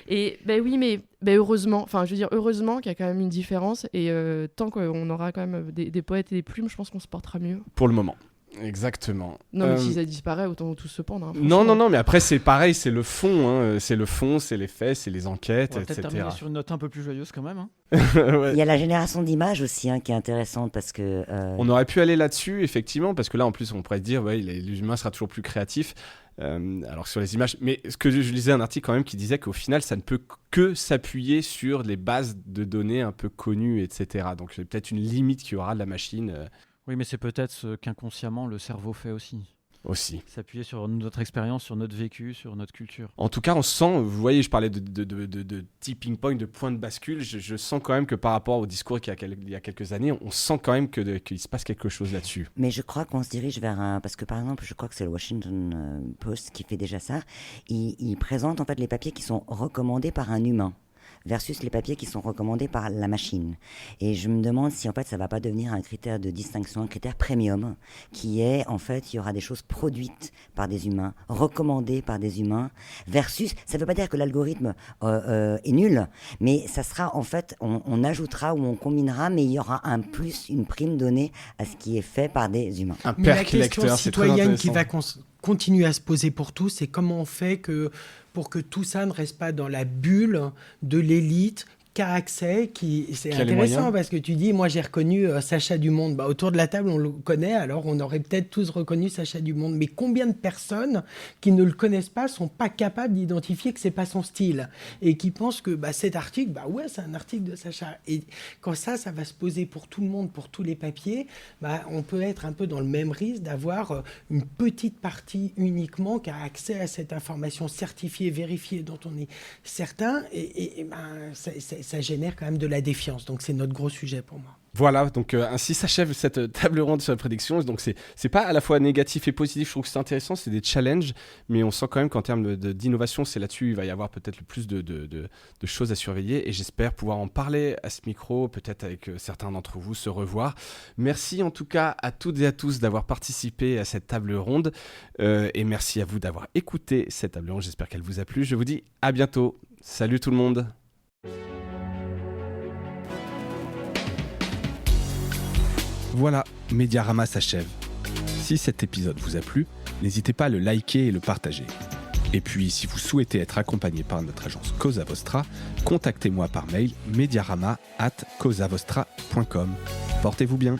Et oui mais heureusement, enfin je veux dire heureusement qu'il y a quand même une différence et tant qu'on aura quand même des poètes et des plumes, je pense qu'on se portera mieux. Pour le moment. Exactement. Non, mais si ça disparaît, autant tous se pendre. Hein, non, mais après, c'est pareil, c'est le fond. Hein. C'est le fond, c'est les faits, c'est les enquêtes, on va etc. peut-être terminer sur une note un peu plus joyeuse quand même. Hein. Il y a la génération d'images aussi qui est intéressante parce que... On aurait pu aller là-dessus, effectivement, parce que là, en plus, on pourrait dire l'humain sera toujours plus créatif. Alors sur les images, mais ce que je lisais un article quand même qui disait qu'au final ça ne peut que s'appuyer sur les bases de données un peu connues, etc. Donc c'est peut-être une limite qu'il y aura de la machine. Oui, mais c'est peut-être ce qu'inconsciemment le cerveau fait aussi. Aussi. S'appuyer sur notre expérience, sur notre vécu, sur notre culture. En tout cas, on sent, vous voyez, je parlais de tipping point, de point de bascule, je sens quand même que par rapport au discours qu'il y a quelques années, on sent quand même qu'il se passe quelque chose là-dessus. Mais je crois qu'on se dirige vers un... Parce que par exemple, je crois que c'est le Washington Post qui fait déjà ça. Il présente en fait les papiers qui sont recommandés par un humain versus les papiers qui sont recommandés par la machine. Et je me demande si en fait ça va pas devenir un critère de distinction, un critère premium, qui est en fait il y aura des choses produites par des humains, recommandées par des humains, versus, ça veut pas dire que l'algorithme est nul, mais ça sera en fait, on ajoutera ou on combinera, mais il y aura un plus, une prime donnée à ce qui est fait par des humains. Un Mais la percle question lecteur, c'est très citoyenne qui intéressant. va continuer à se poser pour tous, c'est comment on fait pour que tout ça ne reste pas dans la bulle de l'élite qui a accès, c'est Qui a les intéressant moyens. parce que tu dis, moi j'ai reconnu Sacha Dumont, autour de la table on le connaît, alors on aurait peut-être tous reconnu Sacha Dumont, mais combien de personnes qui ne le connaissent pas sont pas capables d'identifier que c'est pas son style et qui pensent que cet article, ouais c'est un article de Sacha, et quand ça va se poser pour tout le monde, pour tous les papiers, on peut être un peu dans le même risque d'avoir une petite partie uniquement qui a accès à cette information certifiée, vérifiée, dont on est certain, et ça génère quand même de la défiance. Donc c'est notre gros sujet pour moi. Voilà, donc ainsi s'achève cette table ronde sur la prédiction. Donc c'est pas à la fois négatif et positif, je trouve que c'est intéressant, c'est des challenges, mais on sent quand même qu'en termes d'innovation, c'est là-dessus, il va y avoir peut-être le plus de choses à surveiller, et j'espère pouvoir en parler à ce micro, peut-être avec certains d'entre vous, se revoir. Merci en tout cas à toutes et à tous d'avoir participé à cette table ronde, et merci à vous d'avoir écouté cette table ronde, j'espère qu'elle vous a plu. Je vous dis à bientôt. Salut tout le monde. Voilà, Mediarama s'achève. Si cet épisode vous a plu, n'hésitez pas à le liker et le partager. Et puis, si vous souhaitez être accompagné par notre agence Cosa Vostra, contactez-moi par mail mediarama@cosavostra.com. Portez-vous bien.